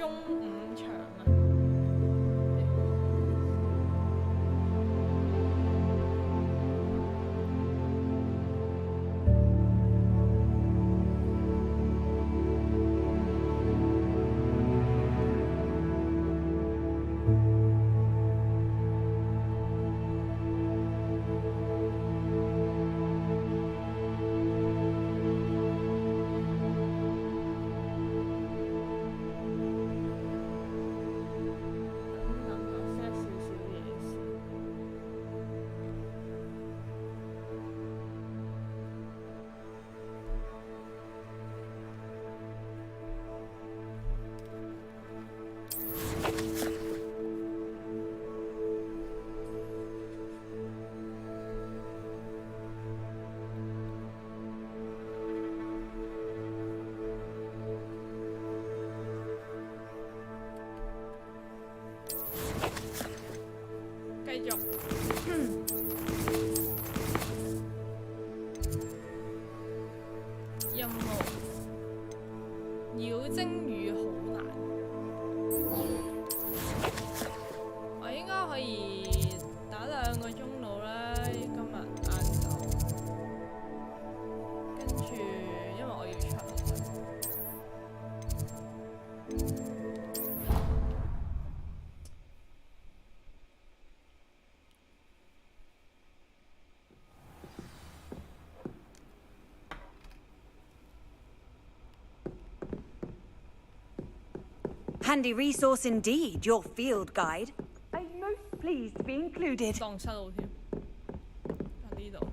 中午場啊。繼續。任務：妖精與好難。我應該可以打2個鐘到啦，今日晏晝。跟住，因為我要出。Handy resource indeed, your field guide. I'm most pleased to be included. 蕩失路添，喺呢度。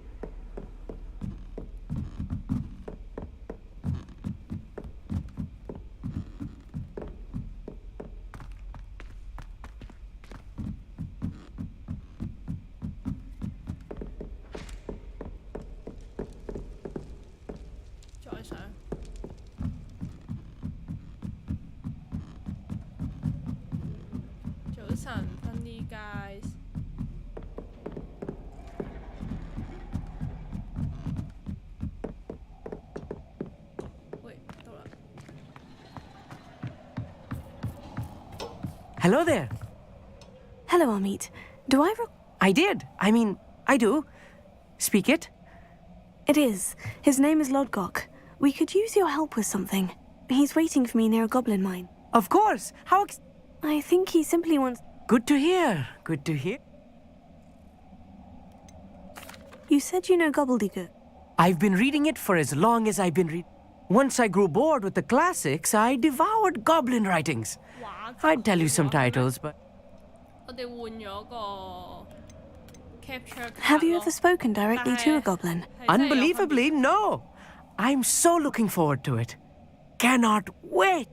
再上。早晨 ，Funny guys。喂，到啦。Hello there. Hello, Amit. Do I I did. I mean, I do. Speak it. It is. His name is Lodgok. We could use your help with something. He's waiting for me near a goblin mine. Of course. I think he simply wants... Good to hear. Good to hear. You said you know gobbledygook. I've been reading it for as long as I've been reading. Once I grew bored with the classics, I devoured goblin writings. I'd tell you some titles, but... 我哋換咗個 capture card Have you ever 咯。 spoken directly to a goblin? 係真係有分別。 Unbelievably, no. I'm so looking forward to it. Cannot wait.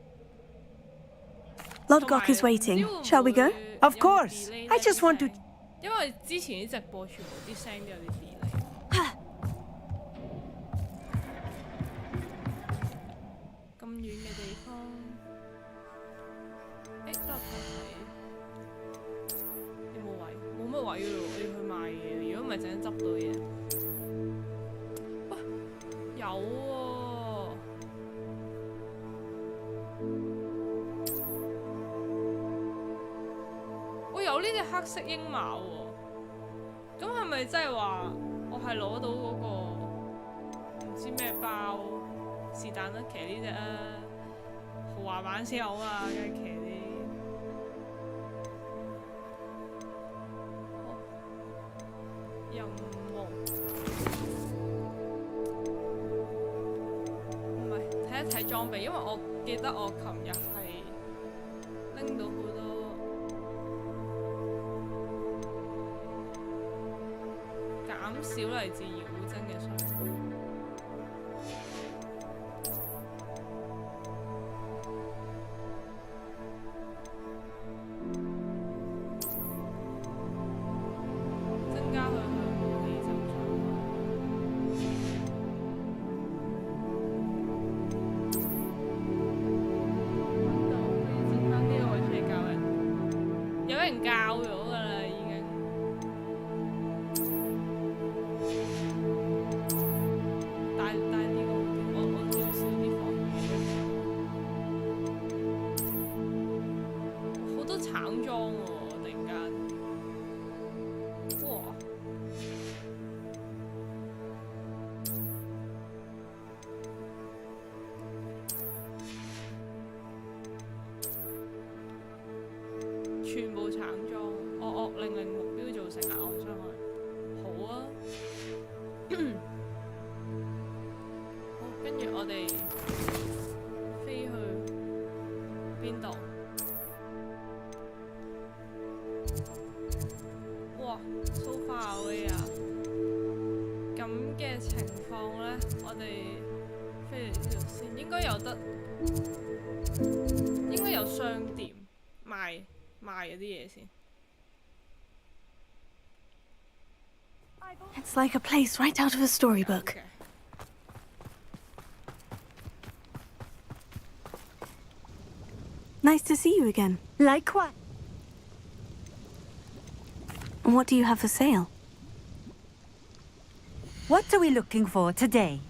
Lodgok is waiting. Shall we go? Of course. I just want to... 因為之前啲直播全部啲聲都有啲 delay。咁遠嘅地方，得我睇睇有冇位？冇乜位㗎喎，我要去買嘢。如果唔係，陣間執到嘢。哇，有喎！我有呢隻黑色鷹馬喎，咁係咪即係話我係攞到嗰個唔知咩包？是但啦，騎呢隻啊，豪華版先有啊，梗係騎啲。好，任務唔係睇一睇裝備，因為我記得我琴日係拎到好多。減少嚟自妖精嘅傷害。增加佢武器受傷。揾到可以整翻呢個位出嚟教人，有人教咗㗎啦已經。帶呢個我要少啲放。全部橙裝，惡令目標造成額外傷害。好啊，好，跟住我哋飛去邊度？哇 ，so far away 啊！咁嘅情況咧，我哋飛嚟呢度先，應該有得，應該有商店賣嗰啲嘢先。It's like a place right out of a storybook. Okay. Nice to see you again. Likewise. And what do you have for sale? What are we looking for today?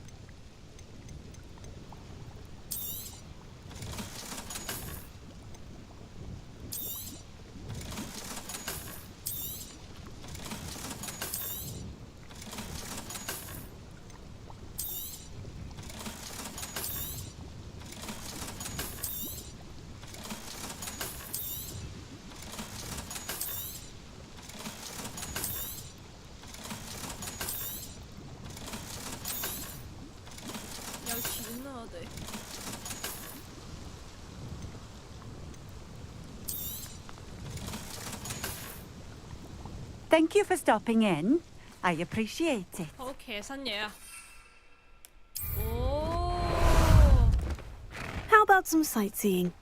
Thank you for stopping in. I appreciate it. 好騎新嘢啊！哦 How about some sightseeing?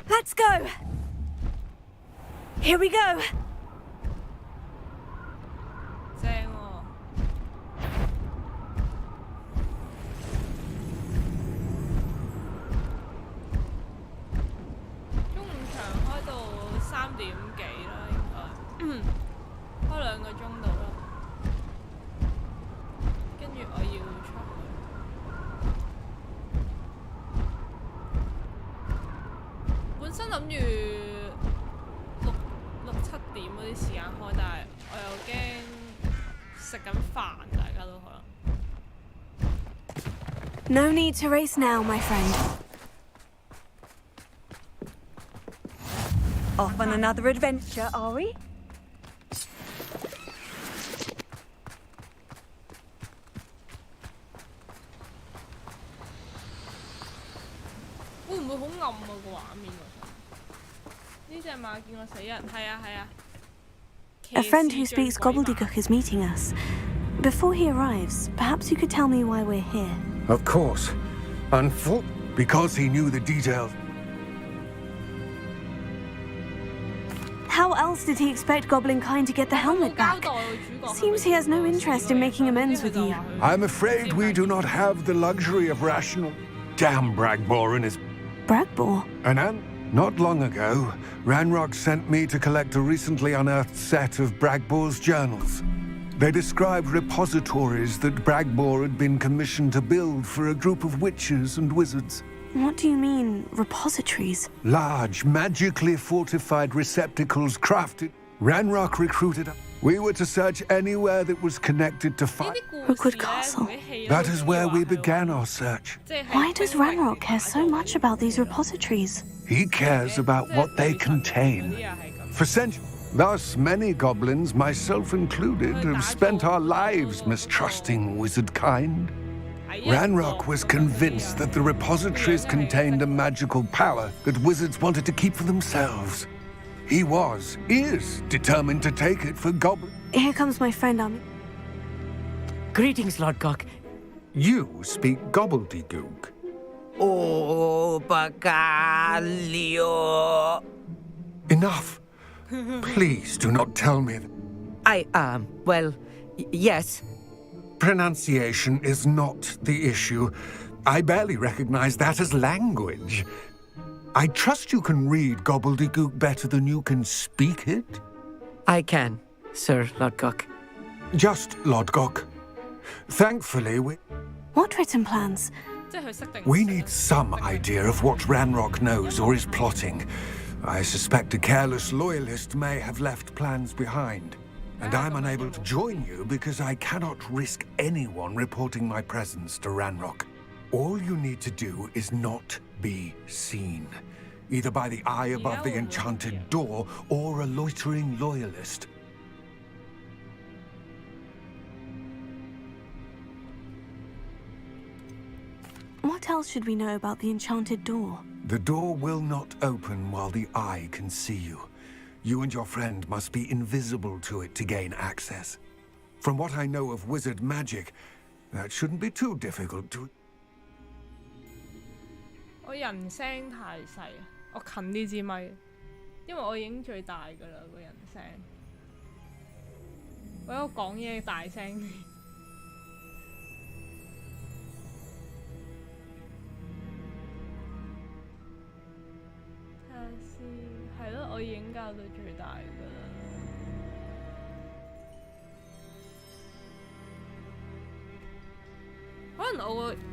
Let's go. Here we go. 正喎！中午場開到3點幾啦，應該開2個鐘到啦。跟住我要出去。本身諗住6、7點嗰啲時間開，但係我又驚食緊飯，大家都可能。No need to race now, my friend. Off on another adventure, are we? 會唔會好暗啊個畫面喎？呢隻馬見過死人，係啊係啊。 A friend who speaks gobbledygook is meeting us. Before he arrives, perhaps you could tell me why we're here. Of course. Because he knew the details. How else did he expect Goblin Kind to get the helmet back? Seems he has no interest in making amends with you. I'm afraid we do not have the luxury of rational... Damn Bragbor and his... Bragbor? Not long ago, Ranrock sent me to collect a recently unearthed set of Bragbor's journals. They described repositories that Bragbor had been commissioned to build for a group of witches and wizards. What do you mean, repositories? Large, magically fortified receptacles crafted. Ranrock recruited us. We were to search anywhere that was connected to fire. Rookwood Castle. That is where we began our search. Why does Ranrock care so much about these repositories? He cares about what they contain. For centuries, thus many goblins, myself included, have spent our lives mistrusting wizard kind. Ranrock was convinced that the repositories contained a magical power that wizards wanted to keep for themselves. He is determined to take it for goblins. Here comes my friend Ami. Greetings, Lord Gok. You speak gobbledygook. Oh, Bacalio. Enough. Please do not tell me that. Well, yes. Pronunciation is not the issue. I barely recognize that as language. I trust you can read gobbledygook better than you can speak it? I can, Sir Lord Gok. Just Lord Gok. Thankfully, What written plans? we need some idea of what Ranrock knows or is plotting. I suspect a careless loyalist may have left plans behind. And I'm unable to join you because I cannot risk anyone reporting my presence to Ranrock. All you need to do is not be seen. either by the eye above the enchanted door or a loitering loyalist. What else should we know about the enchanted door? The door will not open while the eye can see you. You and your friend must be invisible to it to gain access. From what I know of wizard magic, that shouldn't be too difficult to... 我人聲太細啊！我近呢支咪，因為我已經最大㗎啦個人聲。我喺度講嘢大聲啲。睇下先，係咯，我已經校到最大㗎啦。可能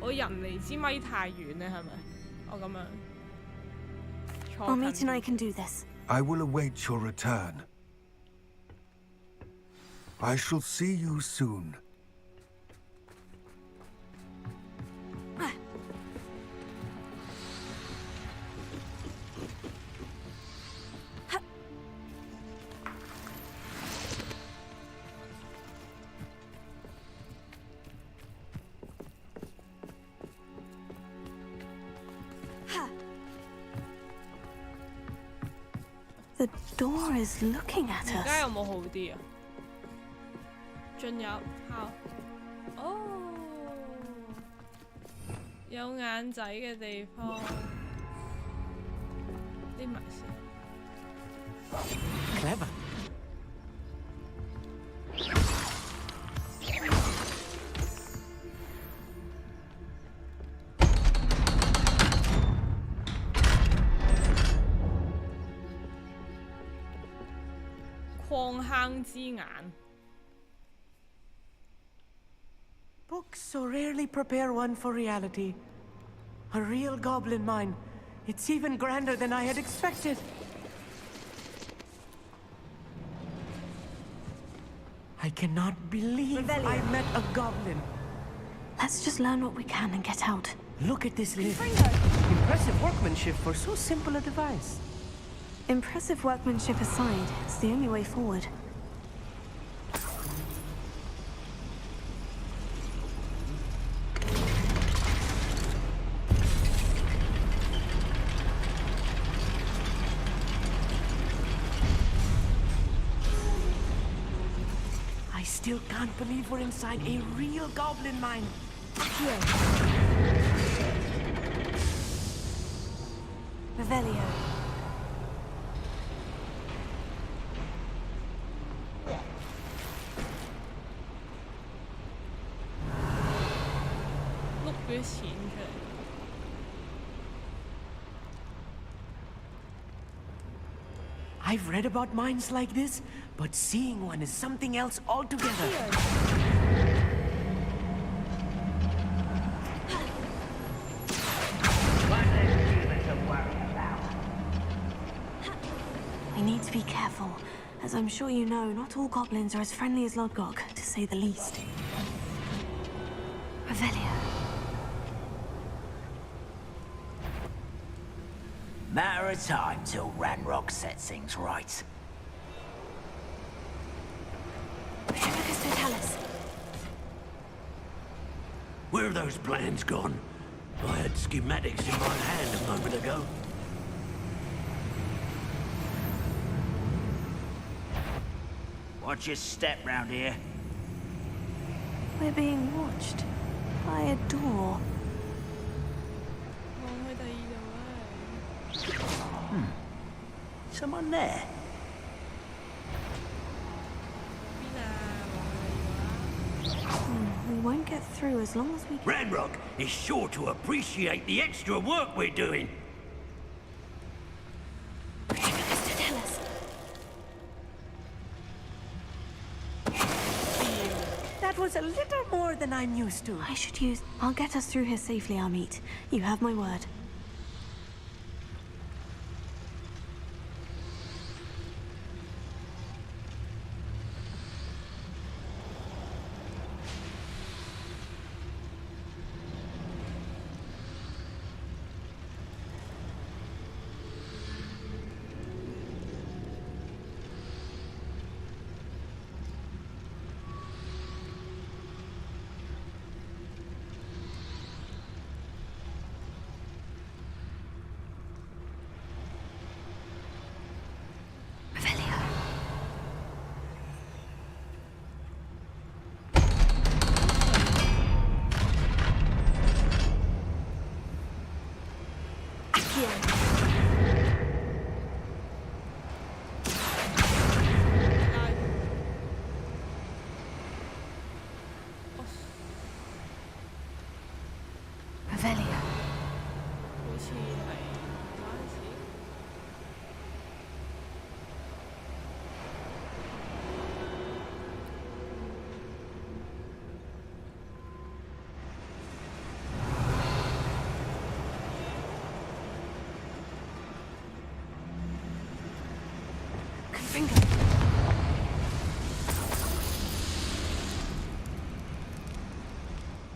我人離支咪太遠咧，係咪？我咁樣。Mate and I can do this. I will await your return. I shall see you soon. The door is looking at 而 us. 家有冇好啲啊？進入校哦，有眼仔嘅地方，匿埋先。Clever. 礦坑之眼。 Books so rarely prepare one for reality. A real goblin mine. It's even grander than I had expected. I cannot believe I met a goblin. Let's just learn what we can and get out. Look at this lid. Impressive workmanship for so simple a device. Impressive workmanship aside, it's the only way forward. I still can't believe we're inside a real goblin mine. Here. Revelio. Look 啲錢出嚟。 I've read about mines like this, but seeing one is something else altogether. We need to be careful. As I'm sure you know, not all goblins are as friendly as Lodgok, to say the least. Revelio. Matter of time till Ranrock sets things right. Where are those plans gone? I had schematics in my hand a moment ago. Watch your step round here. We're being watched by a door. 望去第二度啊！ Someone there. 邊啊？望去第二度啊！ We won't get through as long as we can. Ranrock is sure to appreciate the extra work we're doing. That was a little more than I'm used to. I should use... I'll get us through here safely, Amit. You have my word. Revelia. 好似係嗰陣時。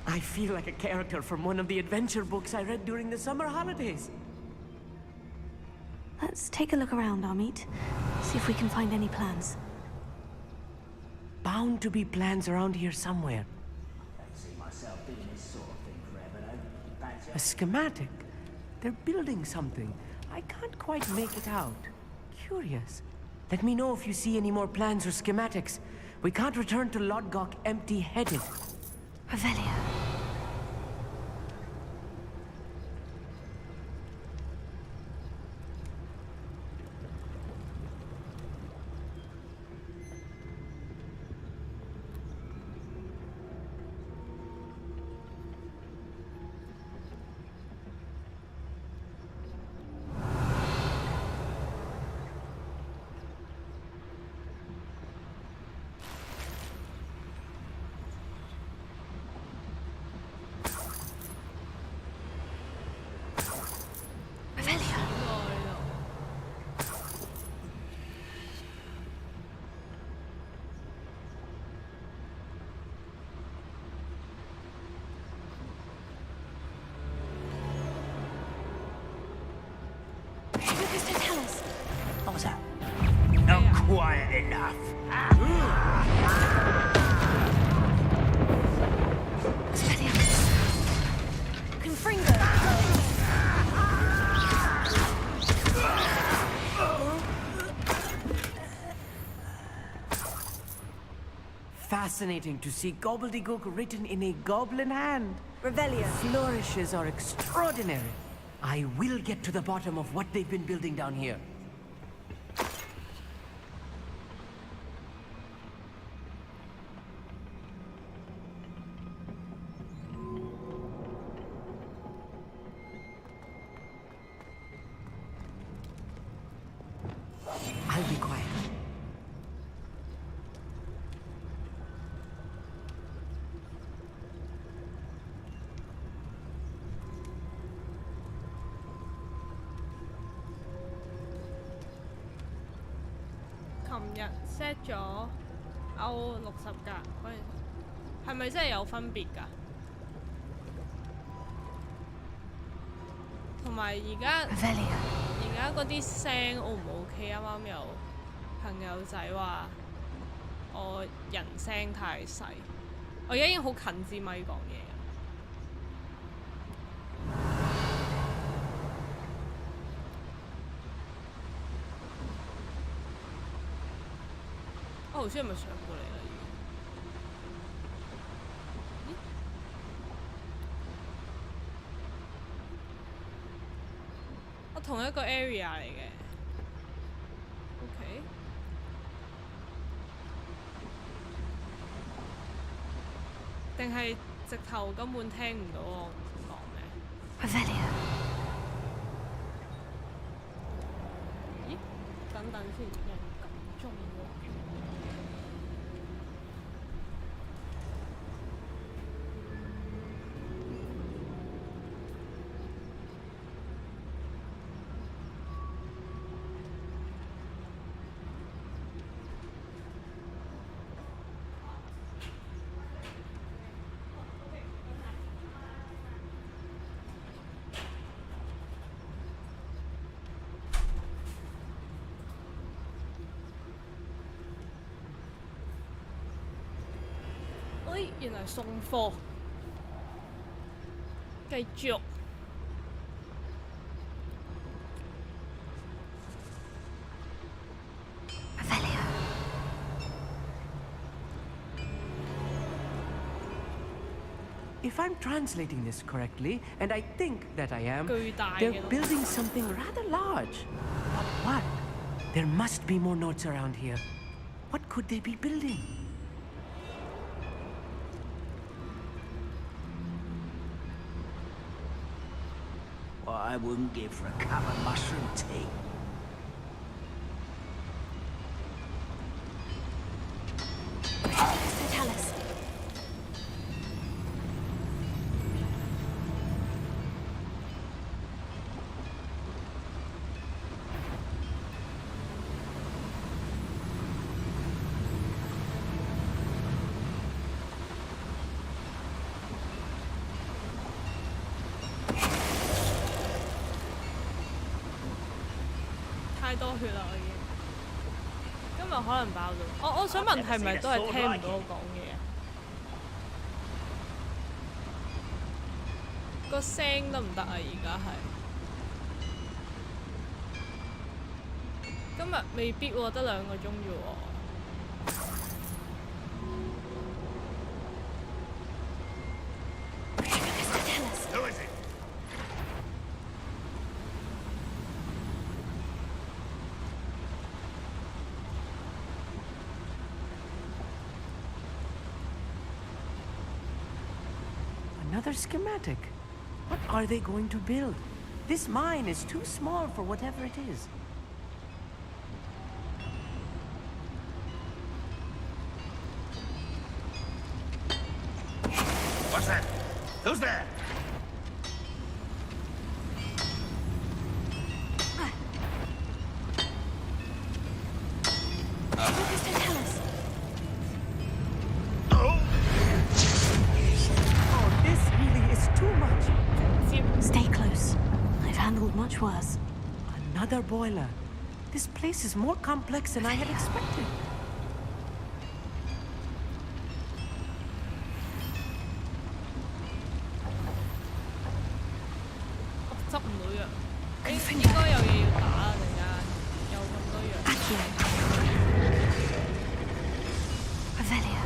I feel like a character from one of the adventure books I read during the summer holidays. Let's take a look around, Amit. See if we can find any plans. Bound to be plans around here somewhere. A schematic? They're building something. I can't quite make it out. Curious. Let me know if you see any more plans or schematics. We can't return to Lodgok empty-headed. Revelia. What was that? Not quiet enough. Revelia. Confringo. Fascinating to see gobbledygook written in a goblin hand. Revelia. Flourishes are extraordinary. I will get to the bottom of what they've been building down here. I'll be quiet. set 咗歐60格嗰陣時，係咪真係有分別㗎？同埋而家嗰啲聲 O 唔 OK？啱啱有朋友仔話我人聲太細，我而家已經好近支咪講嘢。我頭先係咪上過嚟啦？已經？我同一個 area 嚟嘅。OK。定係直頭根本聽唔到我講咩？咦？等等先，有人撳鐘喎。原來送貨，繼續。If I'm translating this correctly, and I think that I am, 巨大嘅 they're building something rather large. But what? There must be more notes around here. What could they be building? What I wouldn't give for a cup of mushroom tea. Tell us.太多血啦！我已經今日可能爆咗。我想問係咪都係聽唔到我講嘢？個聲得唔得啊？而家係今日未必喎，得2個鐘啫喎。Another schematic. What are they going to build? This mine is too small for whatever it is. What's that? Who's there? Tell us. Too much. Stay close. I've handled much worse. Another boiler. This place is more complex than I had expected. Oh, 執唔到藥，應該有嘢要打啊！陣間有咁多藥。Avelia.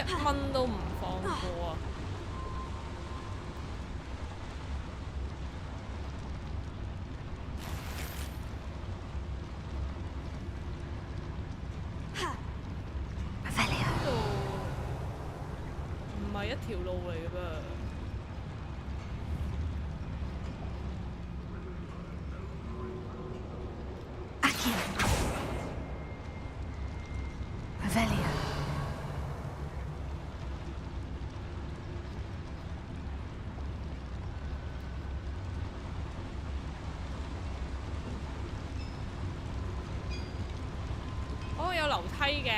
1蚊都唔放過啊！呢度唔係一條路嚟嘅噃。有樓梯嘅，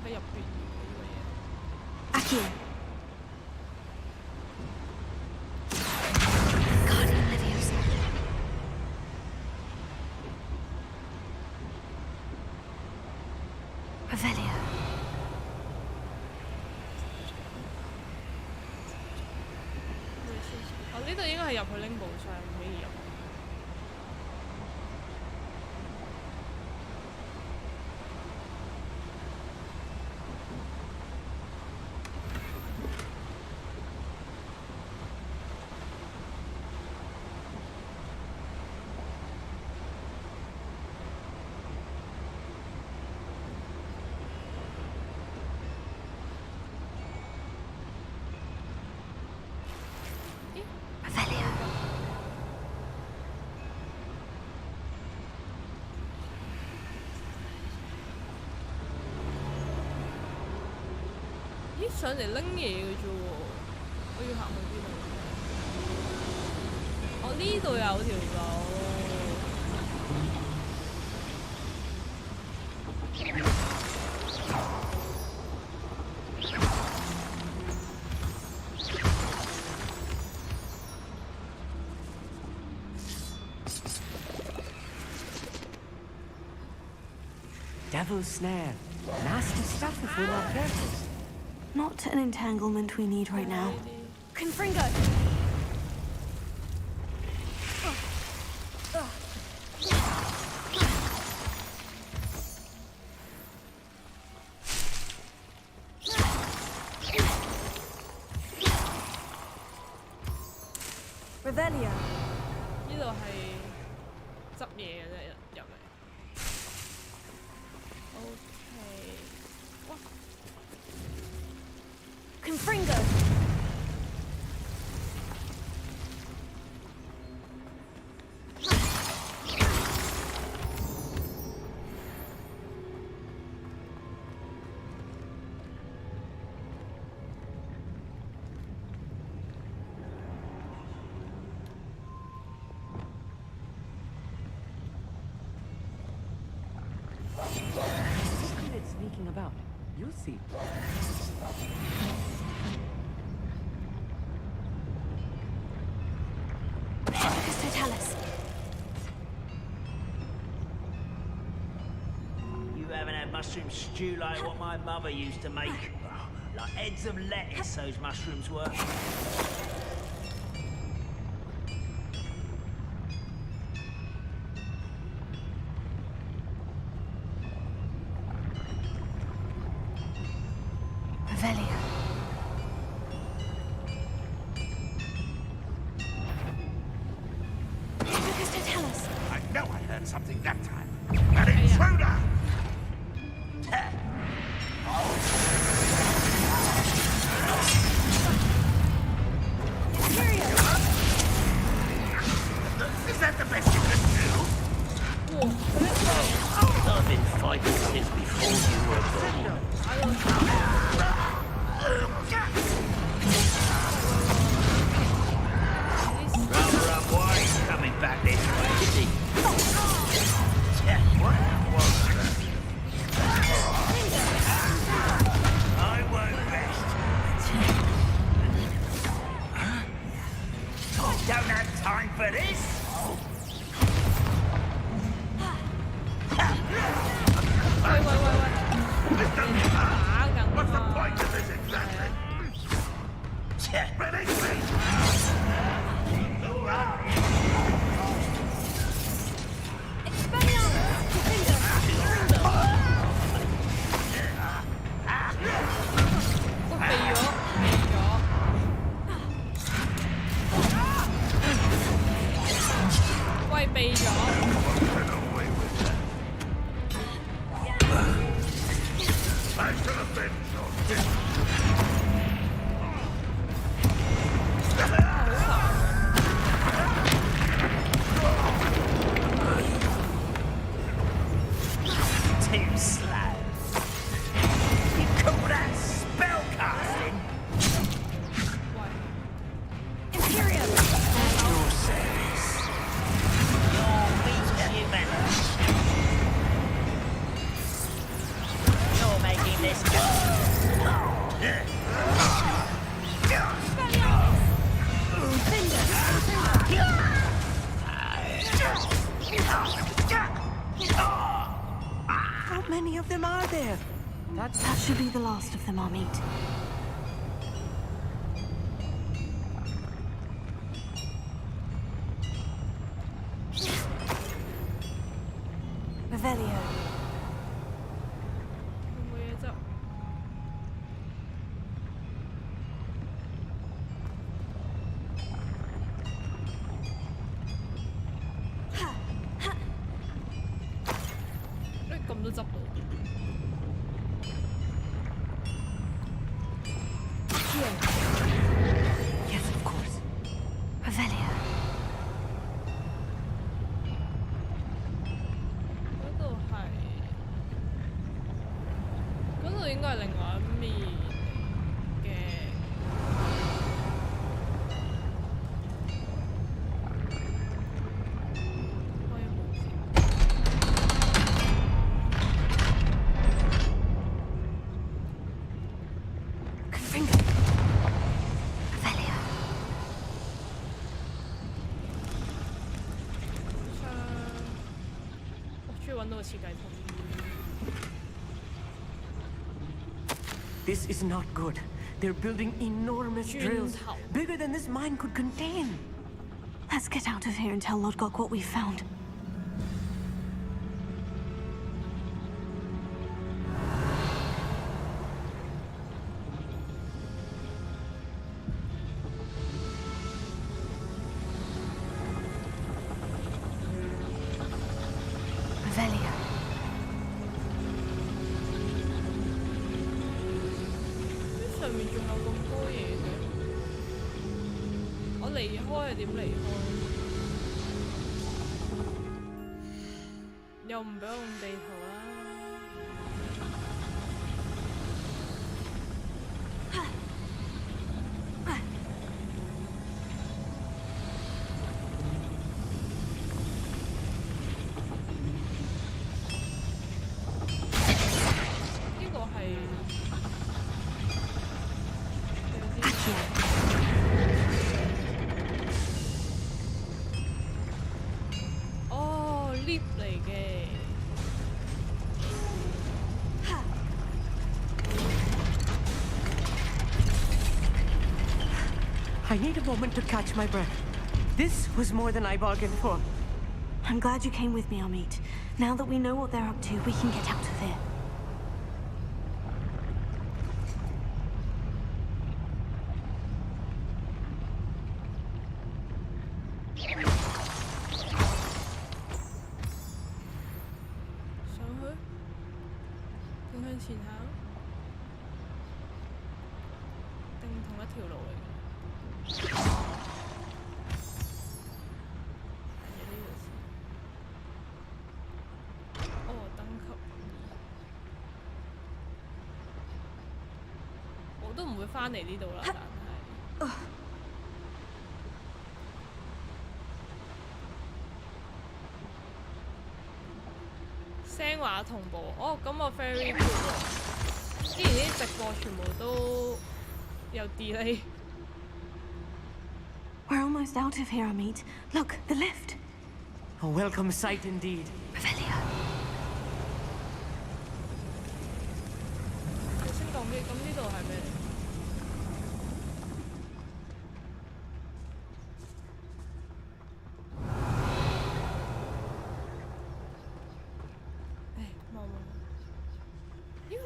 喺入邊呢個嘢。Aquí. Avelia. 呢度應該係入去拎寶箱，可以入。上嚟拎嘢嘅啫喎，我要行去邊度？我呢度有條路。Devil's snare. Nasty stuff if we're not careful. Not an entanglement we need right now. Confringo! Revelio. 呢度係執嘢嘅啫，入嚟。OK， 哇 Confringo! See it sneaking about. You'll see. Totalis. You haven't had mushroom stew like what my mother used to make. Like heads of lettuce, those mushrooms were. Revelio. Totalis. I know I heard something that time. An intruder! Is that the best you can do? I've been fighting since before you were born. Rather up why he's coming back this way, is he? What was that? I won't rest. I don't have time for this. What's the point of this exactly? Release me! I should have been Too slow. You call that spellcasting? Imperium! Your service. You're weak human. You're making this How many of them are there? That should be the last of them I'll meet. Revelio. 冇嘢執。咁都執到。Yes, of course. Revelio. 嗰度應該係另外一面。到個設計圖。This is not good. They're building enormous drills, bigger than this mine could contain. Let's get out of here and tell Lodgok what we found. Revelio. 上面仲有咁多嘢嘅，我離開係點離開？又唔俾我用地圖啦。呢個係。lift 嚟嘅。I need a moment to catch my breath. This was more than I bargained for. I'm glad you came with me, Amit. Now that we know what they're up to, we can get out of here.都唔會翻嚟呢度啦，但係聲畫同步，哦咁我 very good 喎，之前啲直播全部都有 delay。We're almost out of here, Amit. Look, the lift. A welcome sight indeed. Revelio. 升降機，咁呢度係咩？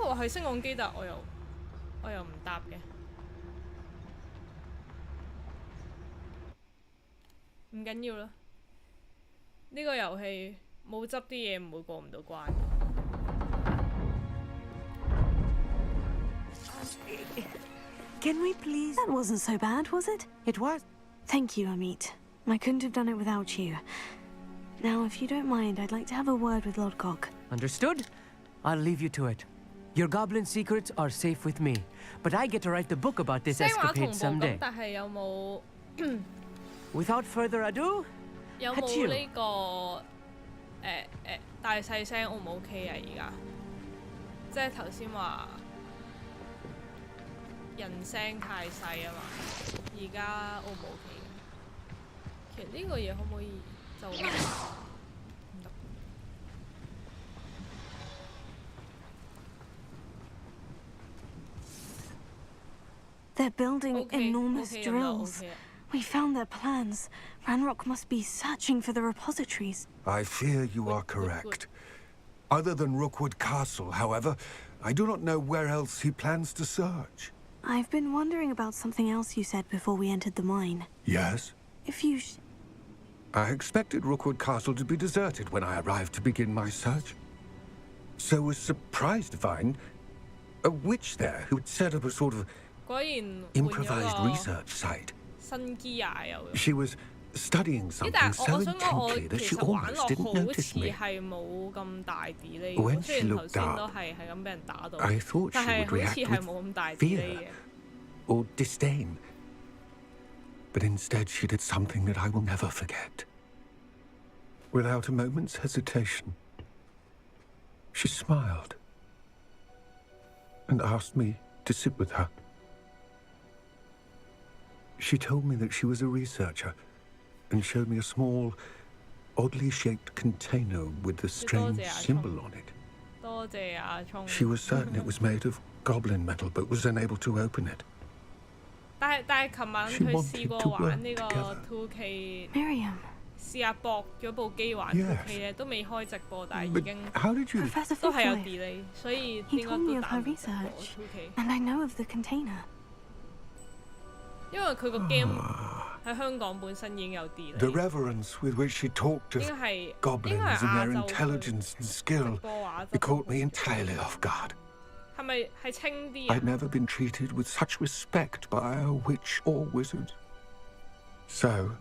我係升降機，但我又唔搭嘅，唔緊要啦。呢個遊戲冇執啲嘢唔會過唔到關。Can we please? That wasn't so bad, was it? It was. Thank you, Amit. I couldn't have done it without you. Now, if you don't mind, I'd like to have a word with Lodgok. Understood? I'll leave you to it. Your goblin secrets are safe with me, but I get to write the book about this escapade someday. 但係有冇 Without further ado, 有冇呢個大細聲 O 唔 OK 啊？而家即係頭先話人聲太細啊嘛，而家 O 唔 OK 嘅？其實呢個嘢可唔可以就？They're building enormous drills. We found their plans. Ranrock must be searching for the repositories. I fear you are correct. Other than Rookwood Castle, however, I do not know where else he plans to search. I've been wondering about something else you said before we entered the mine. Yes? If you I expected Rookwood Castle to be deserted when I arrived to begin my search. So was surprised to find a witch there who had set up a sort of improvised research site. She was studying something so intently that she almost didn't notice me. When she looked up, I thought she would react with fear or disdain. But instead she did something that I will never forget. Without a moment's hesitation, she smiled and asked me to sit with her. She told me that she was a researcher and showed me a small, oddly shaped container with a strange symbol on it. 多謝阿聰。She was certain it was made of goblin metal, but was unable to open it. 但係琴晚佢試過玩呢個 2K， Miriam， 試下駁咗部機玩 2K 咧，都未開直播，但係已經 How did you? 都係有 delay， 所以 He 應該 told me 都 of 打 her 唔到 research, 2K。 and I know of the container. 因為佢個 game 喺香港本身已經有 delay。 The reverence with which she talked of 應該係 goblins and their 亞洲 intelligence and skill, it caught me entirely off guard. 係咪係清啲啊 I'd？ never been treated with such respect by a witch or wizard. So,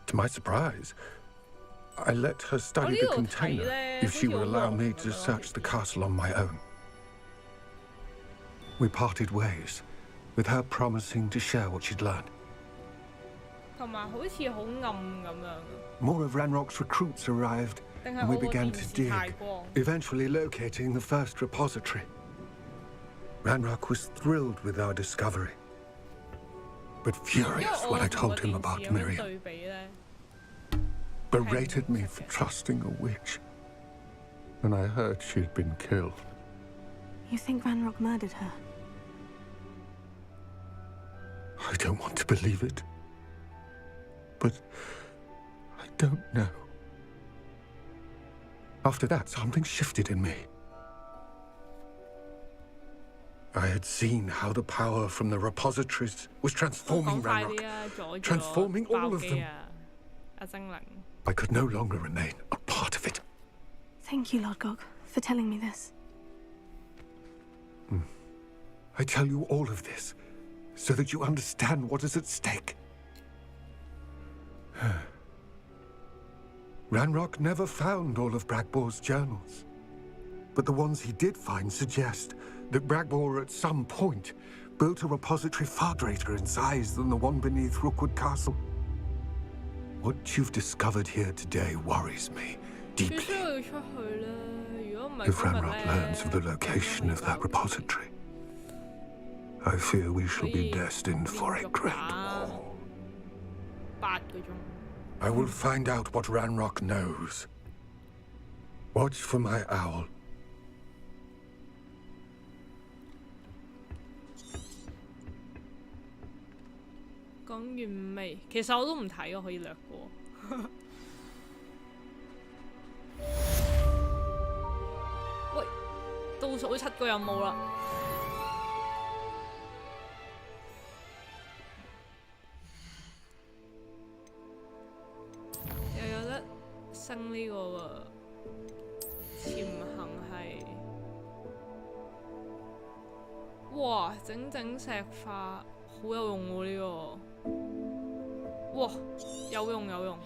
to my surprise, I let her study the container if she would allow me to search the castle on my own. We parted ways, with her promising to share what she'd learned. 同埋好似好暗咁樣， More of Ranrock's recruits arrived, 定係 and 我 we 個 began 電 to 視太 dig, 光？ eventually locating the first repository. Ranrock was thrilled with our discovery, but 因為 furious 我 when I 同個 told him 電 about 視咁樣 Miriam, 對比咧， berated me for trusting a witch. When I heard she'd been killed, You think Ranrock murdered her? I don't want to believe it, but I don't know. After that, something shifted in me. I had seen how the power from the repositories was 講 transforming 快 Ranrock. 啲啊，阻住 transforming 我 all 爆 of 機 them. 啊！阿精靈， I could no longer remain a part of it. Thank you, Lord Gog, for telling me this. I tell you all of this so that you understand what is at stake. Ranrock never found all of Bragbor's journals, but the ones he did find suggest that Bragbor at some point built a repository far greater in size than the one beneath Rookwood Castle. What you've discovered here today worries me 最 deeply. 需要出去啦！如果唔係 If 今日 Ranrock learns of the 咧， location of that repository, I fear we shall be 可以 destined for a 連續 great 打 war. 8個鐘。 I will find out what Ranrock knows. Watch for my owl. 講完未？其實我都唔睇，我可以略過。喂，倒數7個任務啦！又有得升呢個喎，潛行係，哇！整石化。好有用喎呢個，哇，有用有用。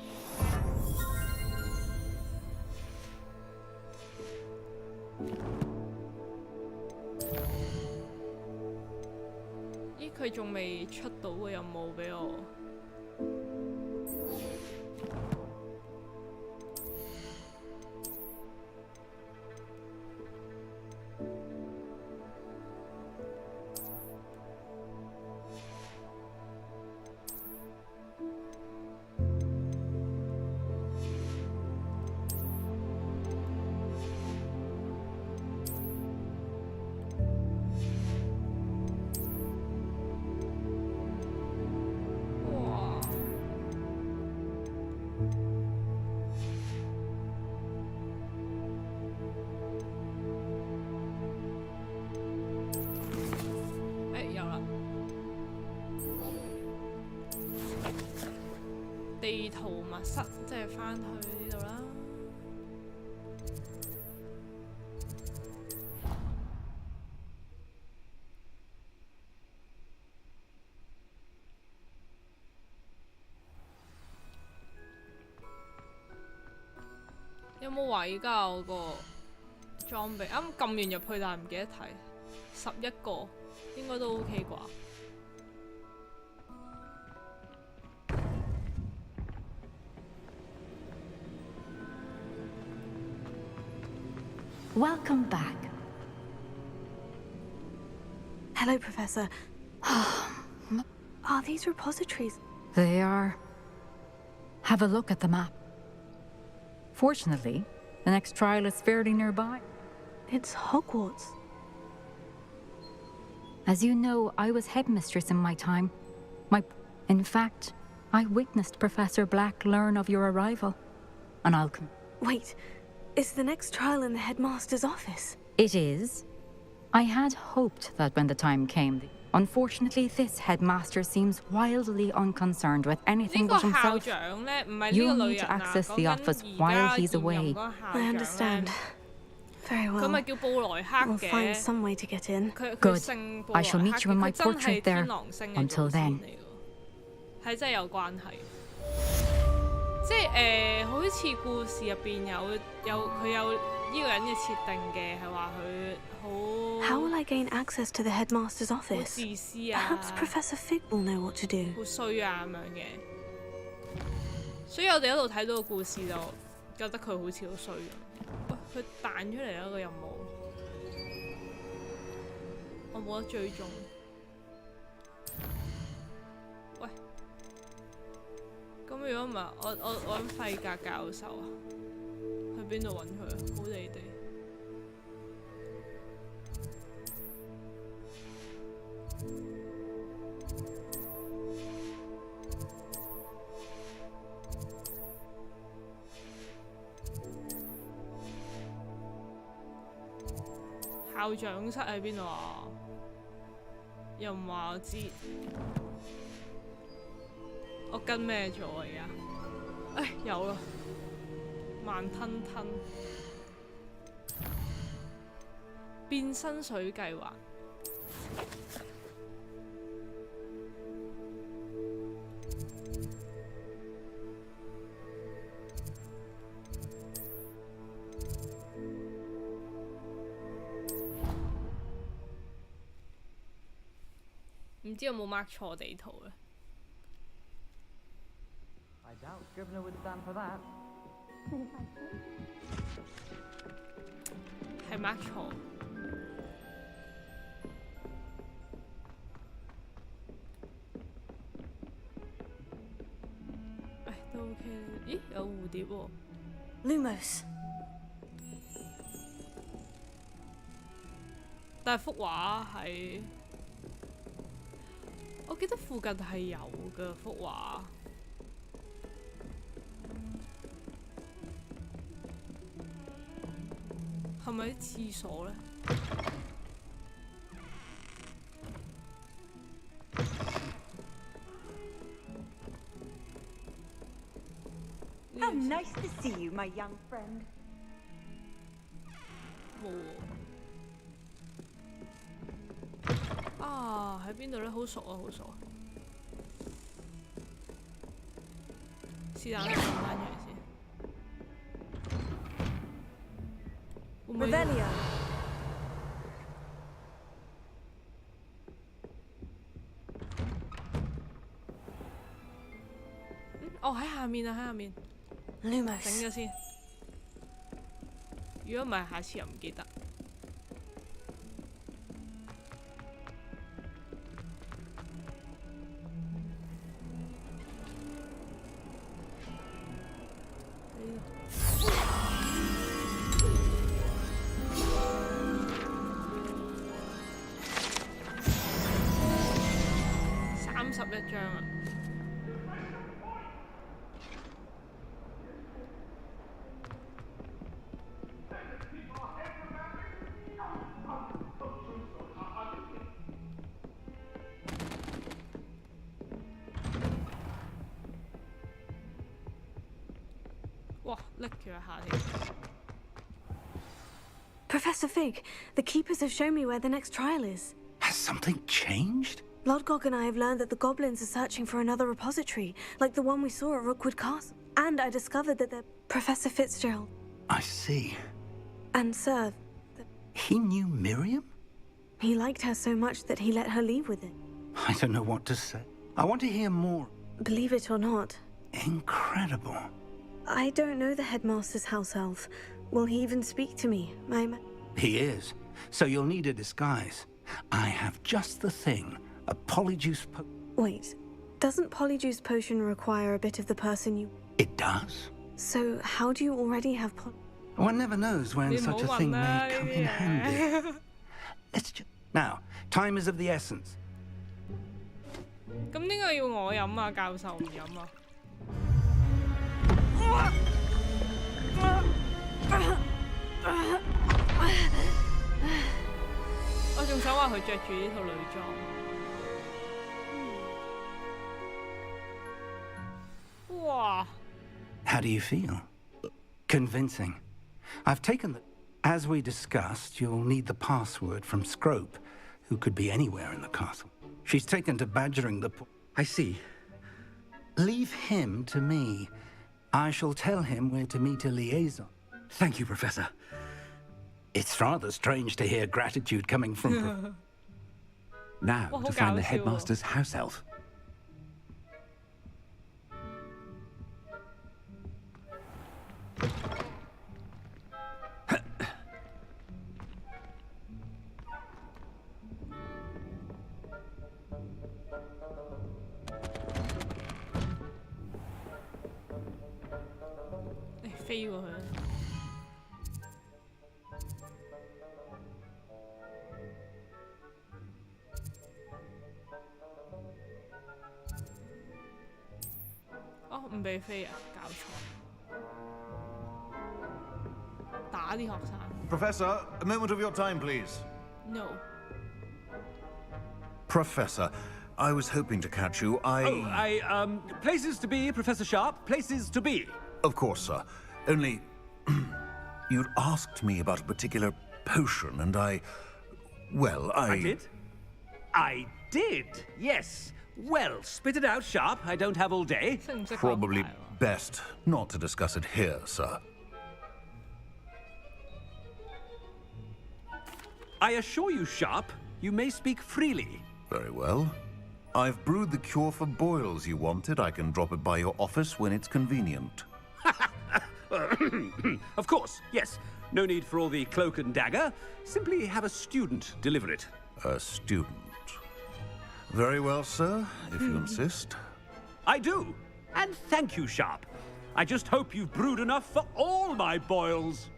咦，佢仲未出到個任務俾我。地圖密室，即係返去呢度啦。有冇位㗎？我個裝備啱撳完入去，但係唔記得睇。11個應該都 OK 啩。Welcome back. Hello, Professor. Are these repositories? They are. Have a look at the map. Fortunately, the next trial is fairly nearby. It's Hogwarts. As you know, I was headmistress in my time. In fact, I witnessed Professor Black learn of your arrival. And Wait, is the next trial in the headmaster's office? It is. I had hoped that when the time came, unfortunately, this headmaster seems wildly unconcerned with anything but himself. You'll need to access the office while he's away. I understand. Very well. We'll find some way to get in. Good. I shall meet you in my portrait there. Until then. 係真係有關係，即係好似故事入邊佢有呢個人嘅設定嘅，係話佢好。How will I gain access to the headmaster's office? 好自私啊 Perhaps Professor Fig will know what to do. 好衰啊咁樣嘅，所以我哋一路睇到個故事就覺得佢好似好衰咁。喂，佢彈出嚟一個任務，我冇得追蹤。喂。咁如果唔係，我揾費格教授啊，去邊度揾佢啊？好地地。校長室喺邊度啊？又唔話我知。我跟咩做啊而家？哎，有啦，慢吞吞變身水計劃。唔知有冇 mark 錯地圖咧？ I doubt Scrivener would stand for that. 係 mark 錯。唉，都 OK。咦，有蝴蝶喎。Lumos。但係幅畫係，我記得附近係有嘅幅畫。 係咪喺廁所咧？ How nice to see you, my young friend. 冇喎。啊，喺邊度咧？好熟啊，好熟啊！是但啦，揾翻出嚟先。 Revelio。哦，喺下面啊，喺下面。Lumos。整咗先。如果唔係，下次又唔記得。31張啊！哇！拎佢一下添。 Professor Fig, the keepers have shown me where the next trial is. Has something changed? Lodgok and I have learned that the goblins are searching for another repository, like the one we saw at Rookwood Castle. And I discovered that they're Professor Fitzgerald. I see. And Sir, He knew Miriam? he liked her so much that he let her leave with it. I don't know what to say. I want to hear more. Believe it or not, Incredible. I don't know the headmaster's house elf. Will he even speak to me? He is. So you'll need a disguise. I have just the thing. A polyjuice Wait, doesn't polyjuice potion require a bit of the person you... It does. So how do you already have One never knows when such a thing may come in handy. Let's just... Now, time is of the essence. 咁點解要我飲啊？教授唔飲啊？我仲想話佢着住呢套女裝。哇！ How do you feel? Convincing. I've taken the... As we discussed, you'll need the password from Scrope, who could be anywhere in the castle. She's taken to badgering the... I see. Leave him to me. I shall tell him where to meet a liaison. Thank you, Professor. It's rather strange to hear gratitude coming from... Now, to find the headmaster's house elf. Professor, a moment of your time, please. No. Professor, I was hoping to catch you. Places to be, Professor Sharp. Places to be. Of course, sir. Only... you'd asked me about a particular potion, and well, I did? I did, yes. Well, spit it out, Sharp. I don't have all day. Probably best not to discuss it here, sir. I assure you, Sharp, you may speak freely. Very well. I've brewed the cure for boils you wanted. I can drop it by your office when it's convenient. Of course, yes. No need for all the cloak and dagger. Simply have a student deliver it. A student. Very well, sir, if you insist. I do. And thank you, Sharp. I just hope you've brewed enough for all my boils.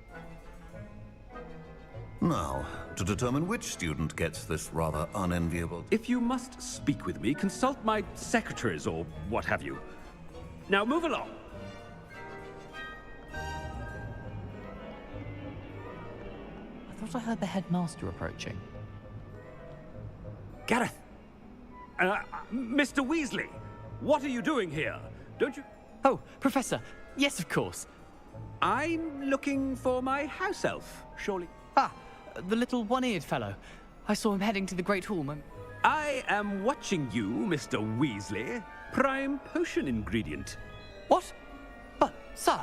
Now, to determine which student gets this rather unenviable... If you must speak with me, consult my secretaries or what have you. Now move along. I thought I heard the headmaster approaching. Gareth! Mr. Weasley, what are you doing here? Don't you... Oh, Professor. Yes, of course. I'm looking for my house elf, surely. Ah, the little one-eared fellow. I saw him heading to the Great Hall. I am watching you, Mr. Weasley. Prime potion ingredient. What? But, sir,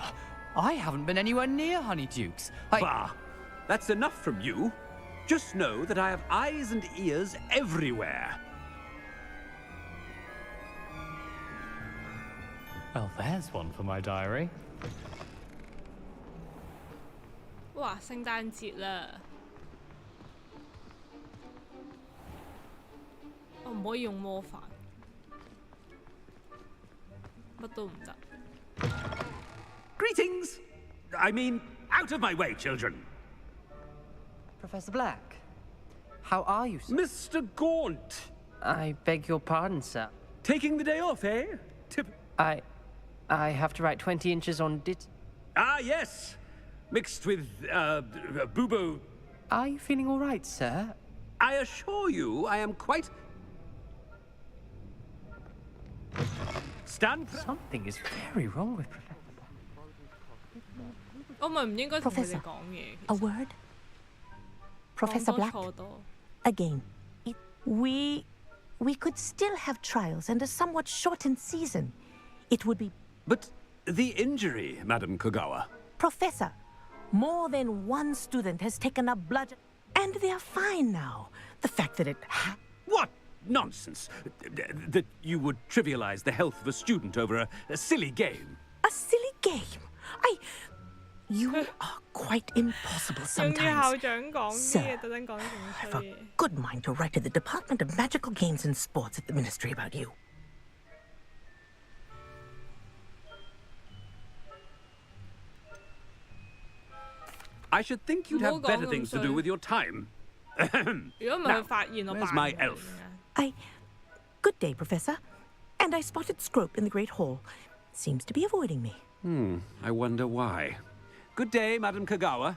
I haven't been anywhere near Honeydukes. Bah! That's enough from you. Just know that I have eyes and ears everywhere. Well, there's one for my diary. 哇，聖誕節啦！我唔可以用魔法，乜都唔得。Greetings! I mean, out of my way, children. Professor Black, how are you, sir? Mr. Gaunt! I beg your pardon, sir. Taking the day off, eh? I have to write 20 inches on dit... Ah, yes! Mixed with, boo-boo. Are you feeling all right, sir? I assure you, I am quite... Something is very wrong with Professor Black. 我咪唔應該同佢哋講嘢。A word? Professor Black, again, we could still have trials and a somewhat shortened season. It would be... But the injury, Madam Kogawa. Professor, more than one student has taken up blood, and they're fine now. The fact that it... What nonsense! That you would trivialize the health of a student over a silly game. A silly game? You are quite impossible sometimes. Sir, I have a good mind to write to the Department of Magical Games and Sports at the Ministry about you. I should think you'd have better things to do with your time. Now, where's my elf? Good day, Professor. And I spotted Scrope in the Great Hall. Seems to be avoiding me. I wonder why. Good day, Madam Kagawa.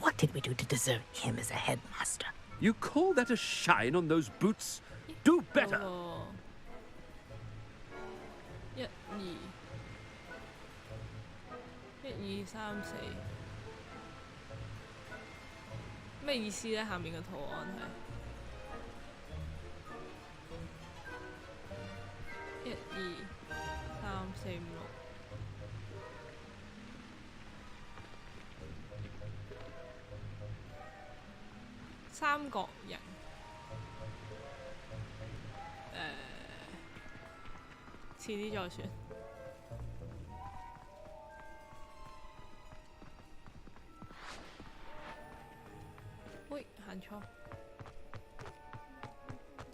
What did we do to deserve him as a headmaster? You call that a shine on those boots? Do better! 1、2、1、2、3、4，咩意思咧？下面嘅圖案係1、2、3、4、5、6。三角形，遲啲再算。喂，行錯。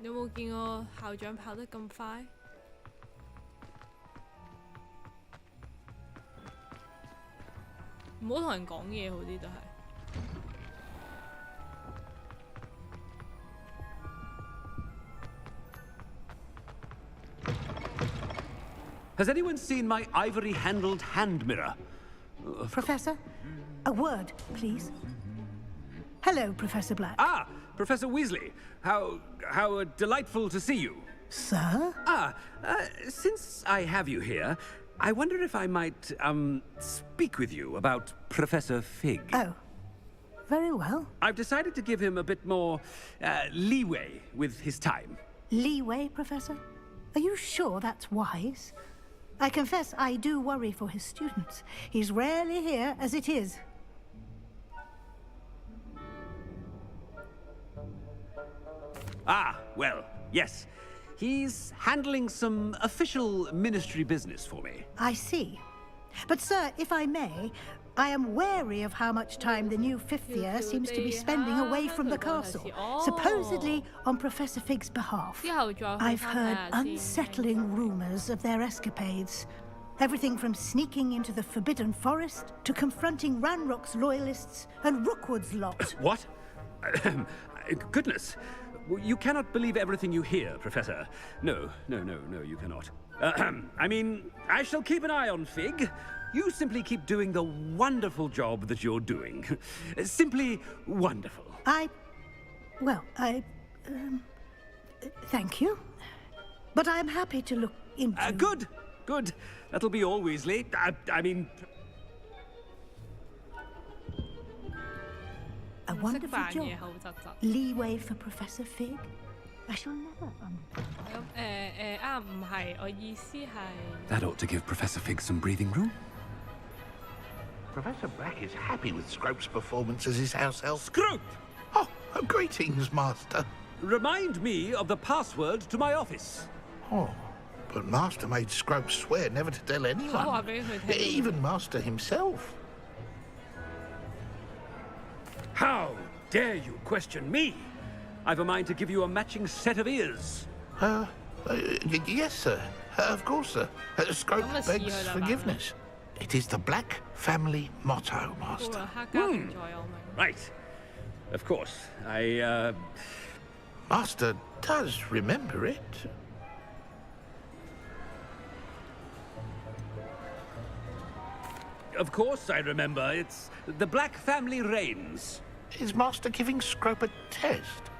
你有冇見過校長跑得咁快？唔好同人講嘢，好啲都係。Has anyone seen my ivory-handled hand mirror? Professor, a word, please. Hello, Professor Black. Ah, Professor Weasley. How delightful to see you. Sir? Since I have you here, I wonder if I might, speak with you about Professor Fig. Oh, very well. I've decided to give him a bit more, leeway with his time. Leeway, Professor? Are you sure that's wise? I confess I do worry for his students. He's rarely here as it is. Ah, well, yes. He's handling some official ministry business for me. I see. But, sir, if I may, I am wary of how much time the new fifth year seems to be spending away from the castle, supposedly on Professor Fig's behalf. I've heard unsettling rumors of their escapades. Everything from sneaking into the Forbidden Forest to confronting Ranrock's loyalists and Rookwood's lot. What? Goodness. You cannot believe everything you hear, Professor. No, you cannot. I mean, I shall keep an eye on Fig. You simply keep doing the wonderful job that you're doing. Simply wonderful. Thank you. But I'm happy to look into... Good. That'll be all, Weasley. I mean... A wonderful job. Leeway for Professor Fig. I shall never understand. 唔係，我意思係 That ought to give Professor Fig some breathing room. Professor Black is happy with Scrope's performance as his house elf. Scrope! Oh, greetings, Master. Remind me of the password to my office. Oh, but Master made Scrope swear never to tell anyone. Even Master himself. How dare you question me? I've a mind to give you a matching set of ears. Yes, sir. Of course, sir. Scrope begs forgiveness. It is the Black family motto, Master. Right. Of course. Master does remember it. Of course I remember. It's the Black family reigns. Is Master giving Scrope a test?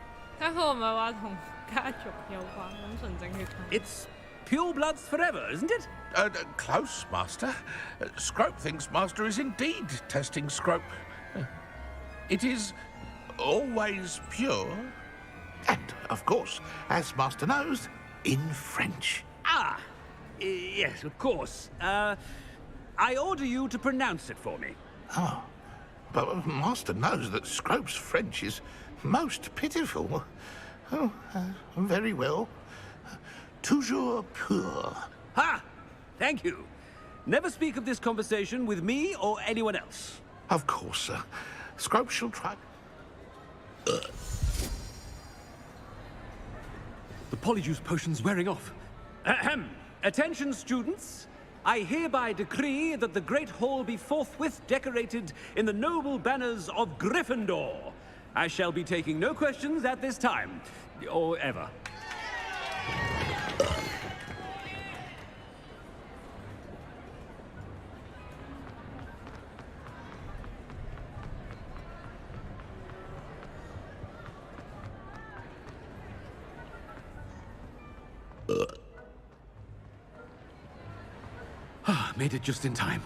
It's pure bloods forever, isn't it? Close, Master. Scrope thinks Master is indeed testing Scrope. It is always pure. And, of course, as Master knows, in French. Ah! Yes, of course. I order you to pronounce it for me. Oh. But Master knows that Scrope's French is most pitiful. Oh, very well. Toujours pur. Ha! Thank you. Never speak of this conversation with me or anyone else. Of course, sir. Scrope shall try... The polyjuice potion's wearing off. Ahem. Attention, students. I hereby decree that the Great Hall be forthwith decorated in the noble banners of Gryffindor. I shall be taking no questions at this time, or ever. Made it just in time.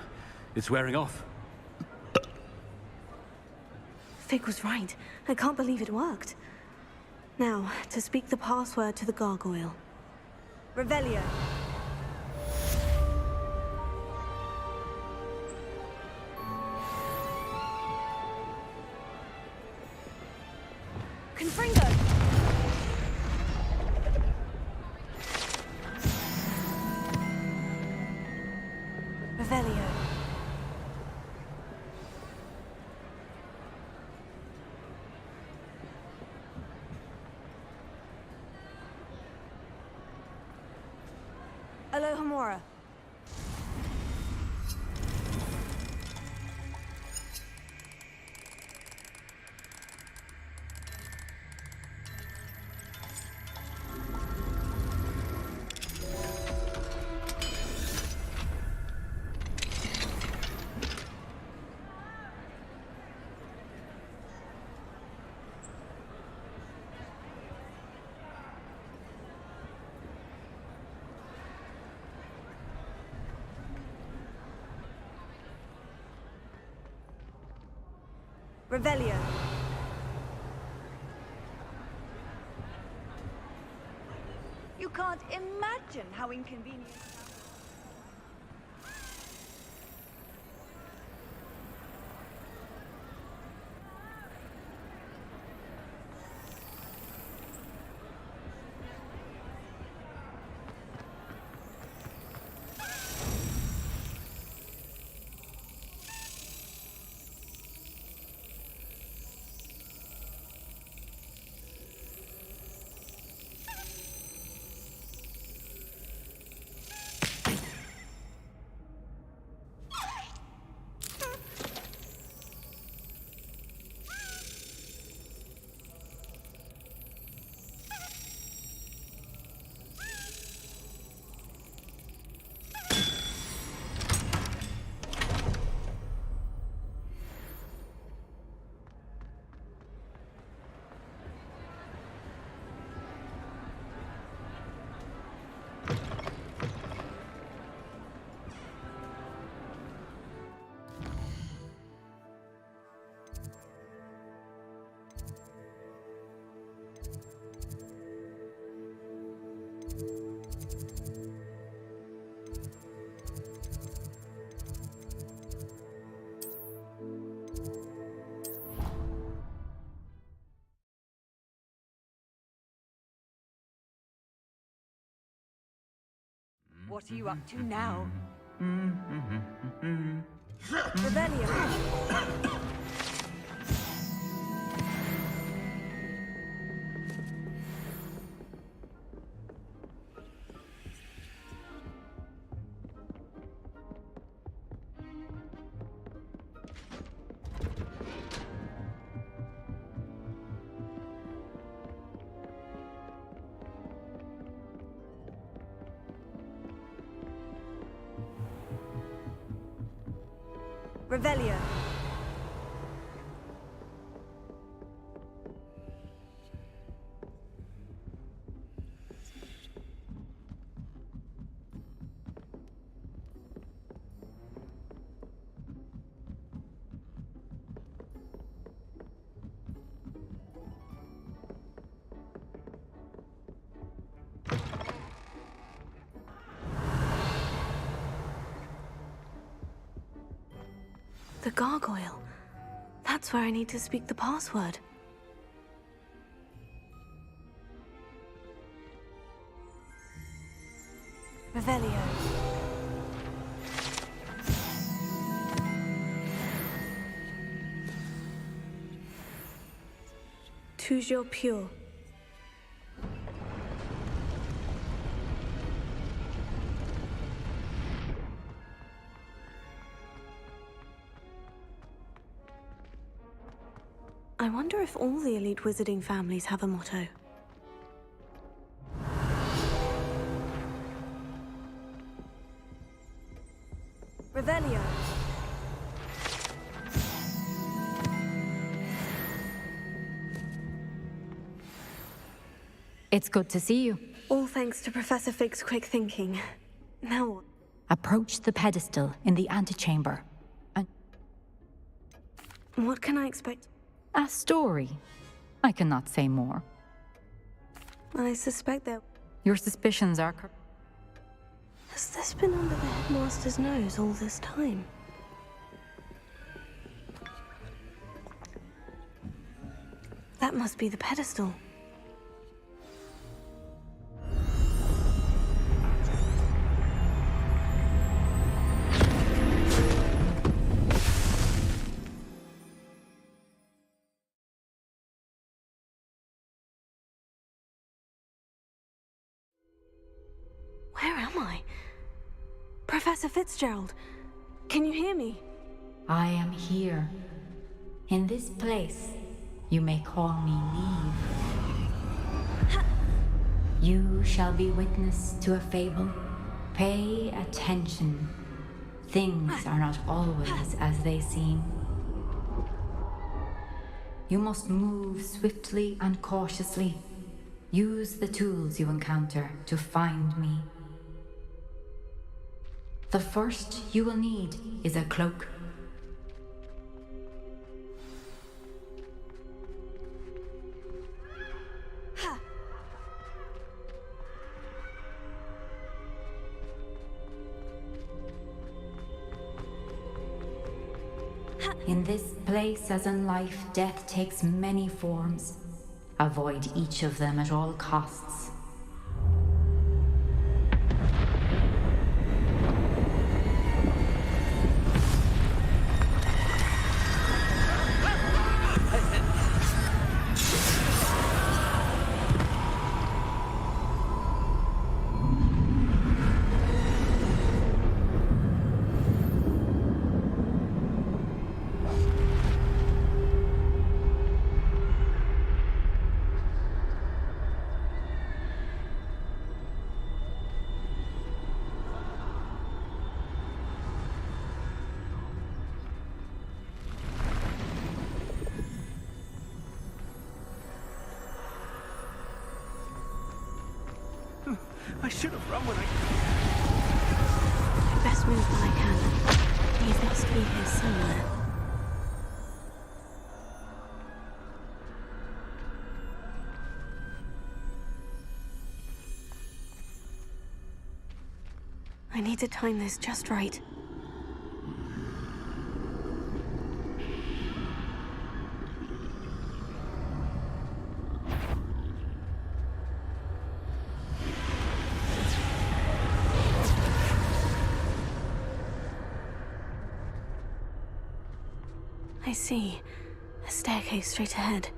It's wearing off. Fig was right. I can't believe it worked. Now, to speak the password to the gargoyle. Revelio. Confringo. Revelio. Alohomora. Revelio. You can't imagine how inconvenient. What are you up to now? Revelio. Revelio. The gargoyle. That's where I need to speak the password. Revelio. Toujours pure. I wonder if all the elite wizarding families have a motto. Revelio. It's good to see you. All thanks to Professor Fig's quick thinking. Now what? Approach the pedestal in the antechamber. And what can I expect? A story. I cannot say more. I suspect that... Your suspicions are correct. Has this been under the headmaster's nose all this time? That must be the pedestal. Where am I? Professor Fitzgerald, can you hear me? I am here. In this place, you may call me Neve. You shall be witness to a fable. Pay attention. Things are not always as they seem. You must move swiftly and cautiously. Use the tools you encounter to find me. The first you will need is a cloak. In this place, as in life, death takes many forms. Avoid each of them at all costs. I should have run when I best move when I can. He must be here somewhere. I need to time this just right. I see. A staircase straight ahead.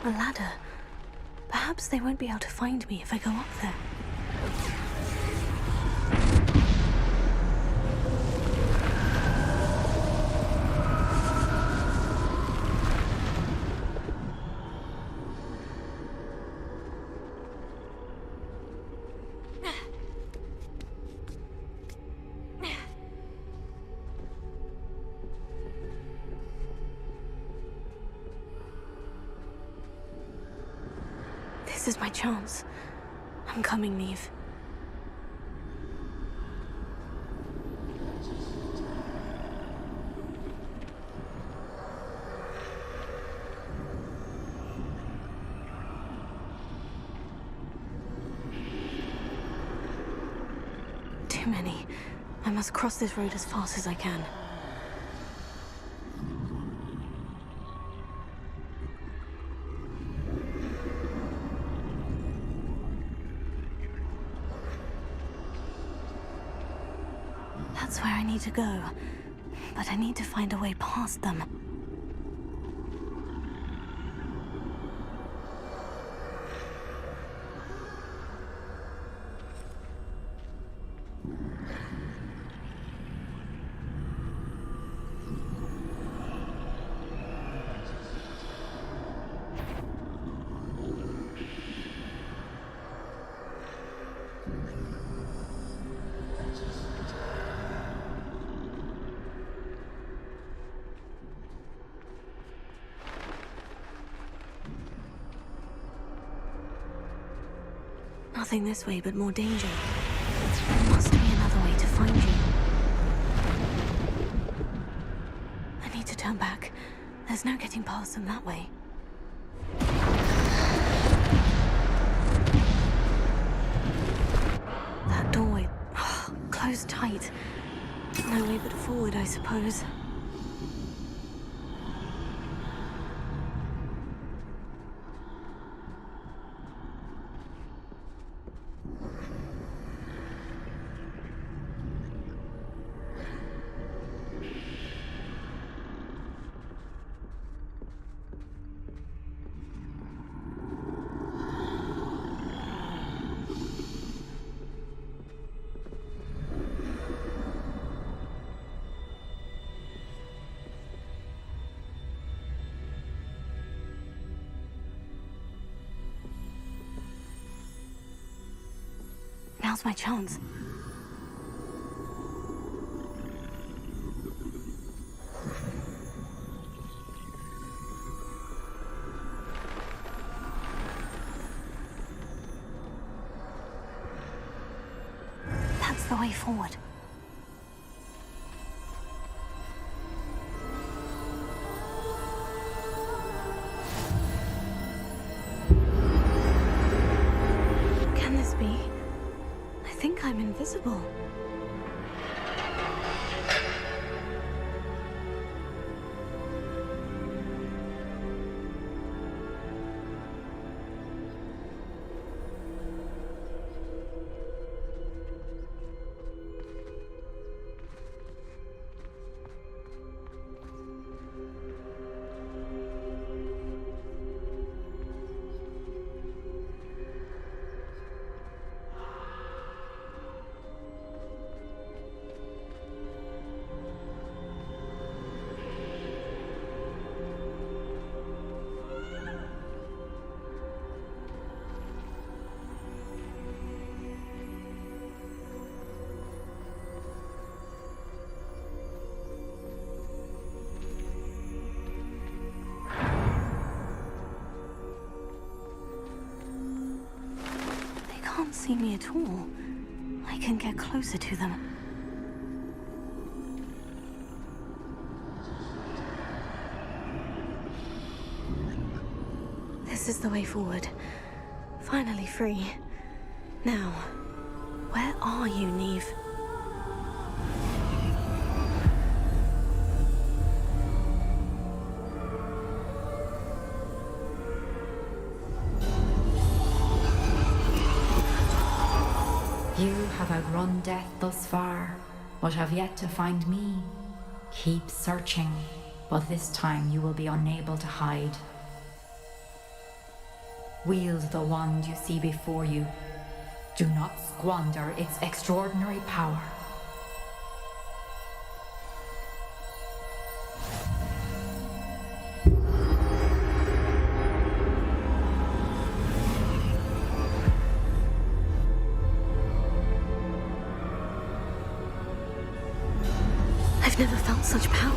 A ladder. Perhaps they won't be able to find me if I go up there. This is my chance. I'm coming, Neve. many. I must cross this road as fast as I can. That's where I need to go, but I need to find a way past them. Nothing this way but more danger. There must be another way to find you. I need to turn back. There's no getting past them that way. That doorway, closed tight. No way but forward, I suppose. Now's my chance. That's the way forward. Can this be? I think I'm invisible. Can't see me at all. I can get closer to them. This is the way forward. Finally free. Now, where are you, Neve? You have outrun death thus far, but have yet to find me. Keep searching, but this time you will be unable to hide. Wield the wand you see before you. Do not squander its extraordinary power. I've never felt such power.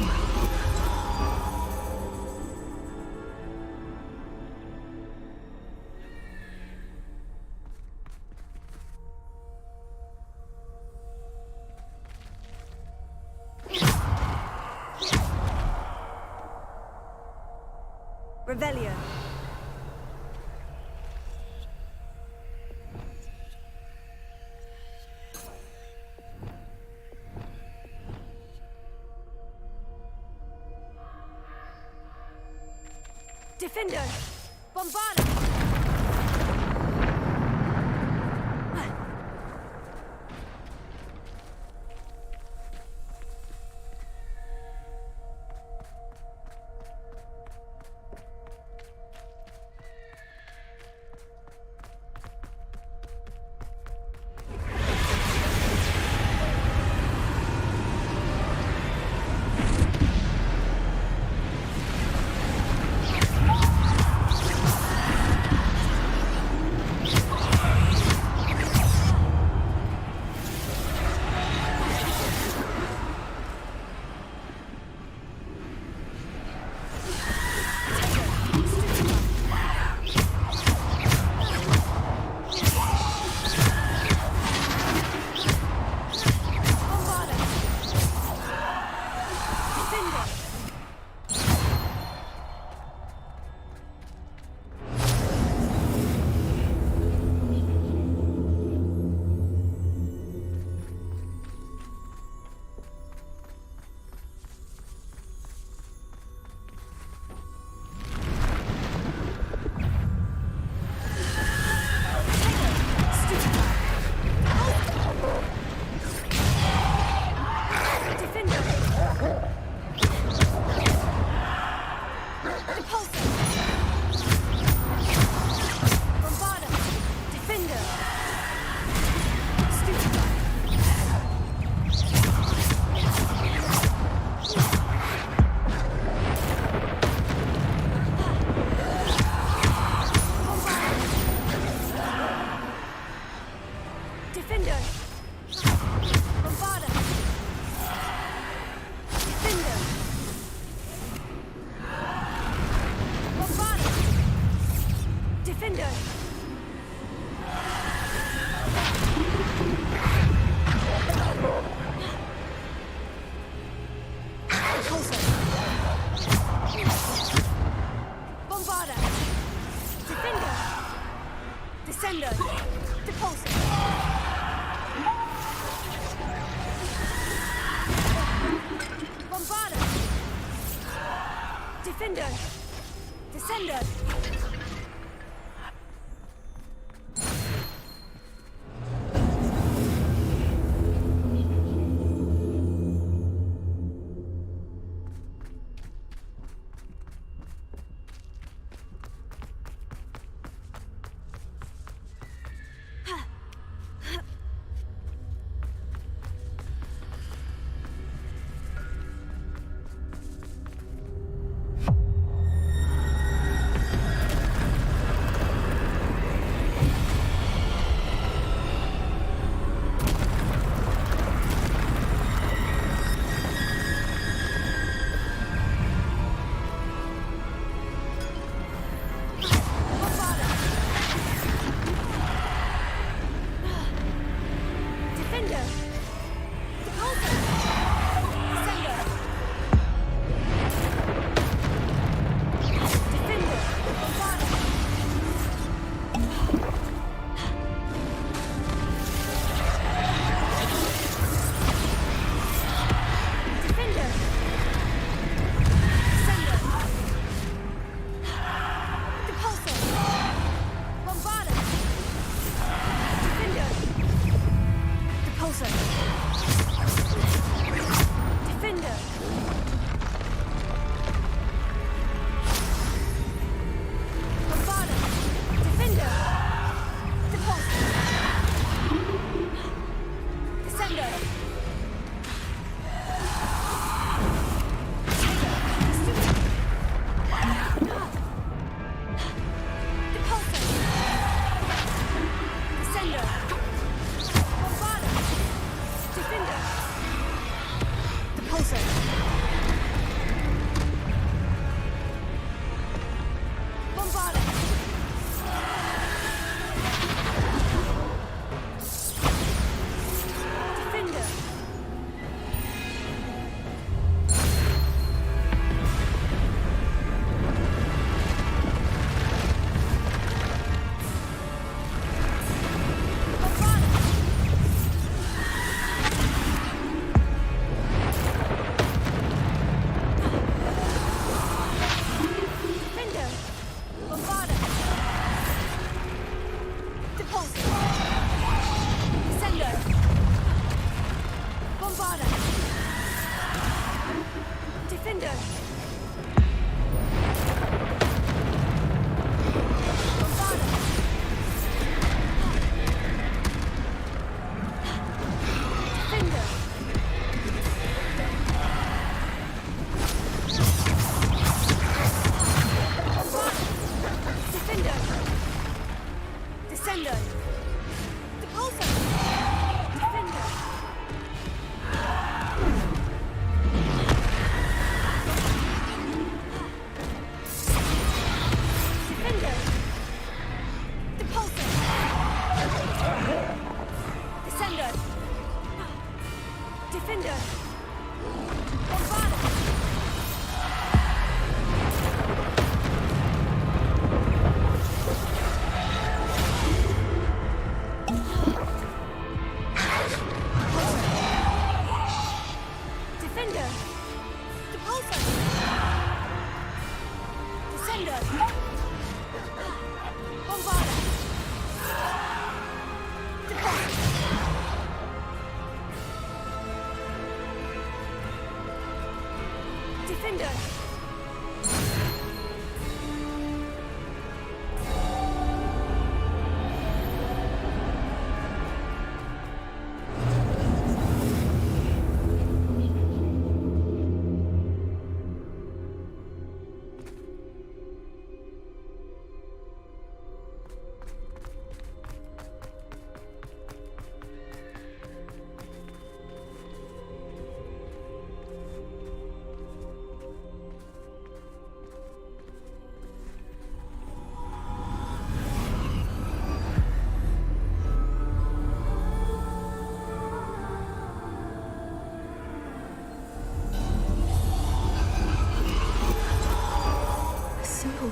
Revelio. Defender! Bombarda! Defender! Descender! Bombarder! Defender!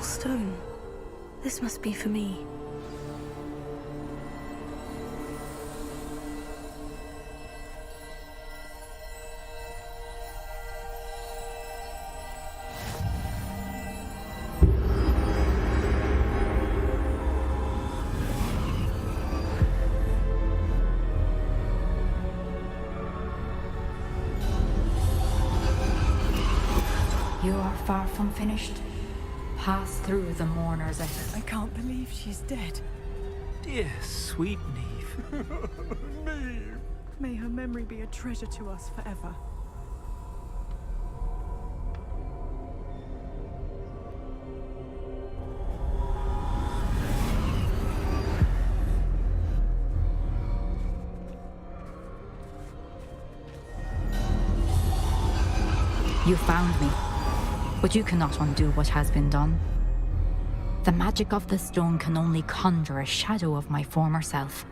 Stone. This must be for me. You are far from finished. Pass through the mourner's exit. I can't believe she's dead. Dear sweet Neve. Neve! May her memory be a treasure to us forever. You found me. But you cannot undo what has been done. The magic of the stone can only conjure a shadow of my former self.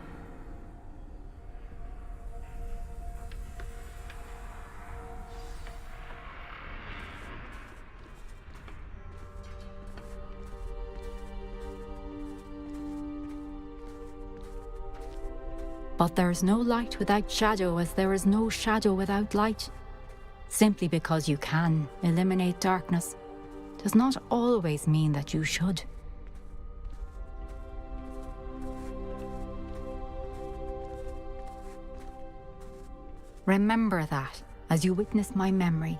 But there is no light without shadow, as there is no shadow without light. Simply because you can eliminate darkness does not always mean that you should. Remember that as you witness my memory.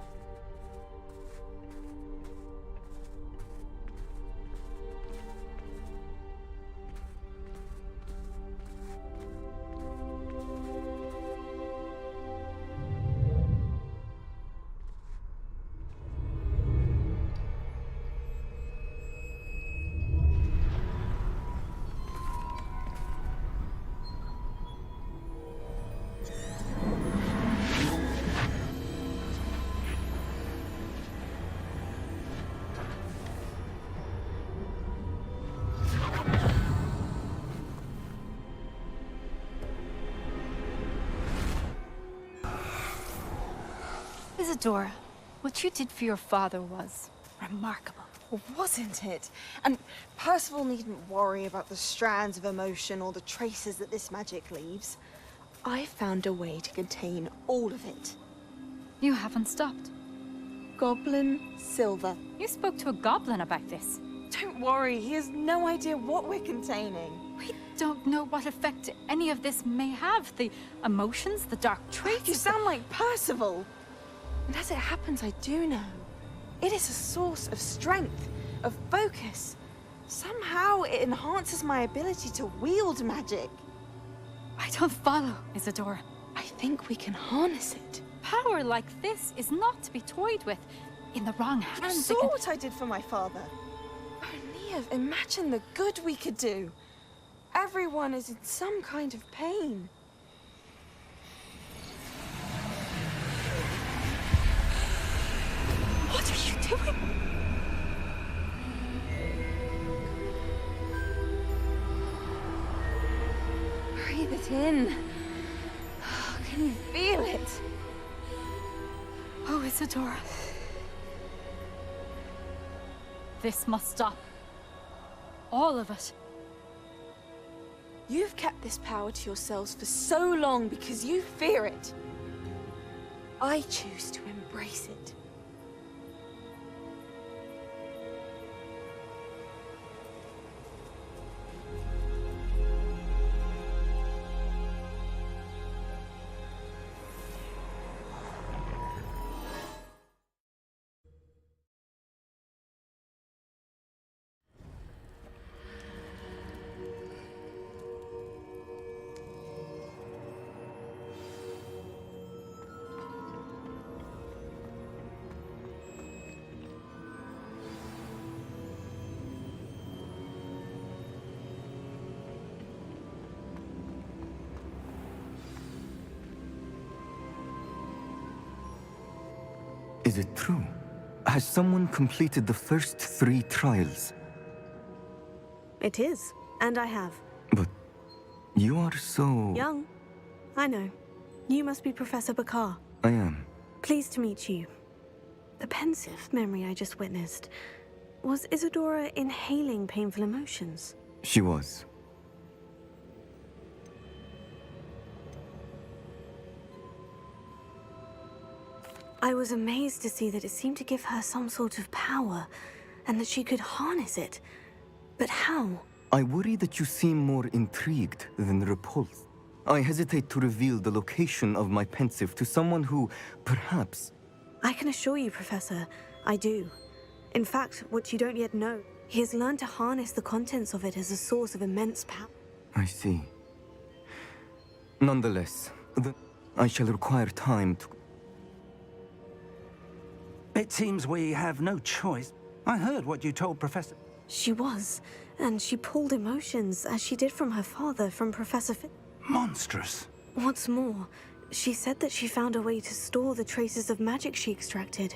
Isadora, what you did for your father was remarkable. Wasn't it? And Percival needn't worry about the strands of emotion or the traces that this magic leaves. I found a way to contain all of it. You haven't stopped. Goblin Silver. You spoke to a goblin about this. Don't worry, he has no idea what we're containing. Wait, don't know what effect any of this may have. The emotions, the dark traits. You sound like Percival. And as it happens, I do know. It is a source of strength, of focus. Somehow it enhances my ability to wield magic. I don't follow, Isadora. I think we can harness it. Power like this is not to be toyed with. In the wrong hands, You saw what I did for my father. Oh, Neve, imagine the good we could do. Everyone is in some kind of pain. What are you doing? Breathe it in. Can you feel it? Oh, Isadora. This must stop. All of it. You've kept this power to yourselves for so long because you fear it. I choose to embrace it. Is it true? Has someone completed the first 3 trials? It is, and I have. But you are so... Young. I know. You must be Professor Bakar. I am. Pleased to meet you. The pensive memory I just witnessed. Was Isadora inhaling painful emotions? She was. I was amazed to see that it seemed to give her some sort of power, and that she could harness it. But how? I worry that you seem more intrigued than repulsed. I hesitate to reveal the location of my pensive to someone who, perhaps... I can assure you, Professor, I do. In fact, what you don't yet know, he has learned to harness the contents of it as a source of immense power. I see. Nonetheless, I shall require time to... It seems we have no choice. I heard what you told Professor... She was, and she pulled emotions, as she did from her father, from Professor Monstrous. What's more, she said that she found a way to store the traces of magic she extracted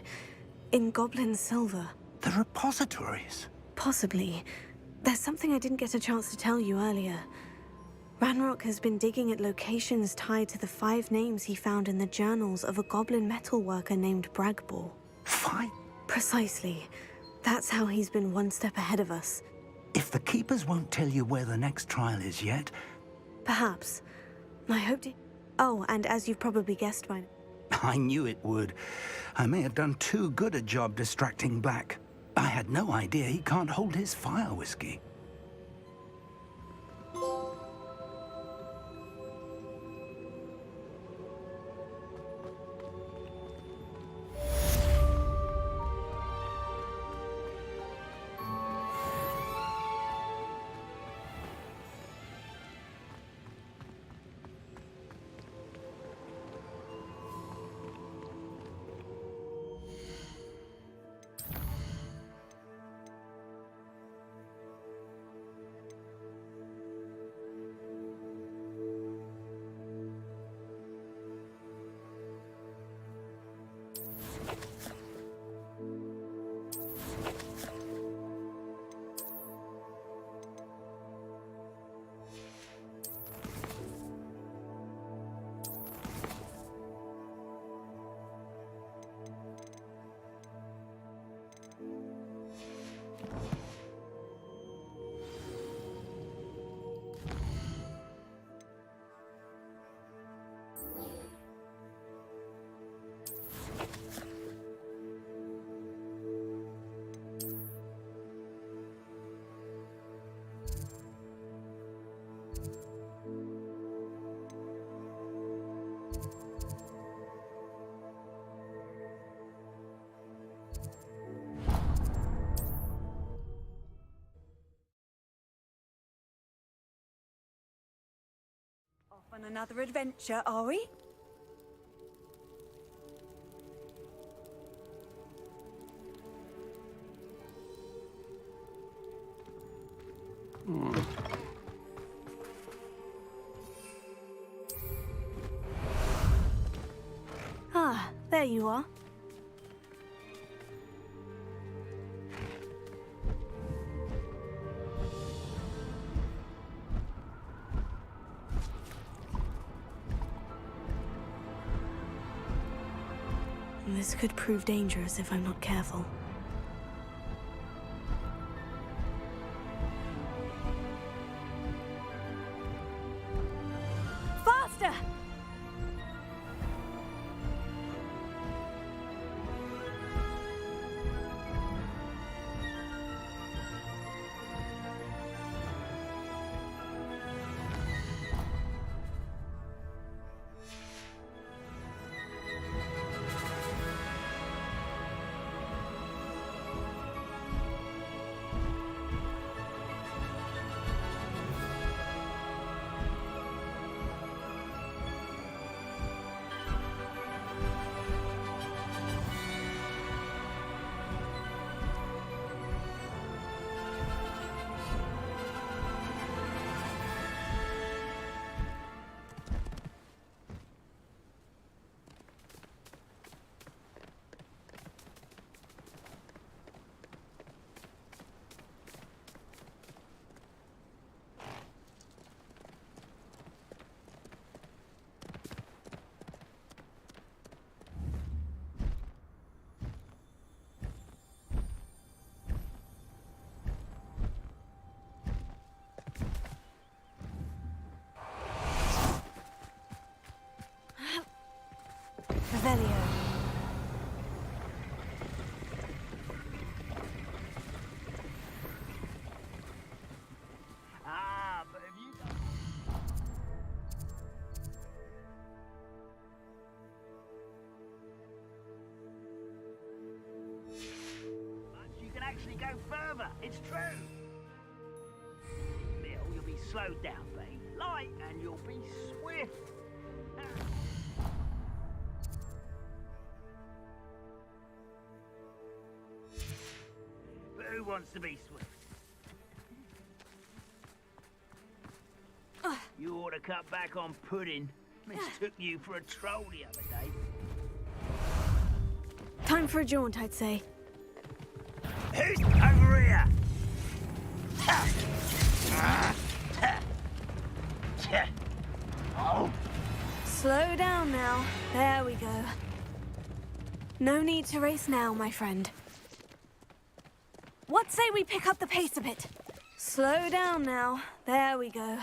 in goblin silver. The repositories? Possibly. There's something I didn't get a chance to tell you earlier. Ranrock has been digging at locations tied to the 5 names he found in the journals of a goblin metalworker named Bragball. 5? Precisely. That's how he's been one step ahead of us. If the Keepers won't tell you where the next trial is yet... Perhaps. I hoped it... Oh, and as you've probably guessed by now... I knew it would. I may have done too good a job distracting Black. I had no idea he can't hold his fire whiskey. On another adventure, are we? Ah, there you are. This could prove dangerous if I'm not careful. Faster! Revelio. But have you got... You can actually go further, it's true. Bill, you'll be slowed down, babe. Light, and you'll be swift. But who wants to be swift? You ought to cut back on pudding. Mistook you for a troll the other day. Time for a jaunt, I'd say. Who's over here? Oh. Slow down now. There we go. No need to race now, my friend. What say we pick up the pace a bit? Slow down now. There we go.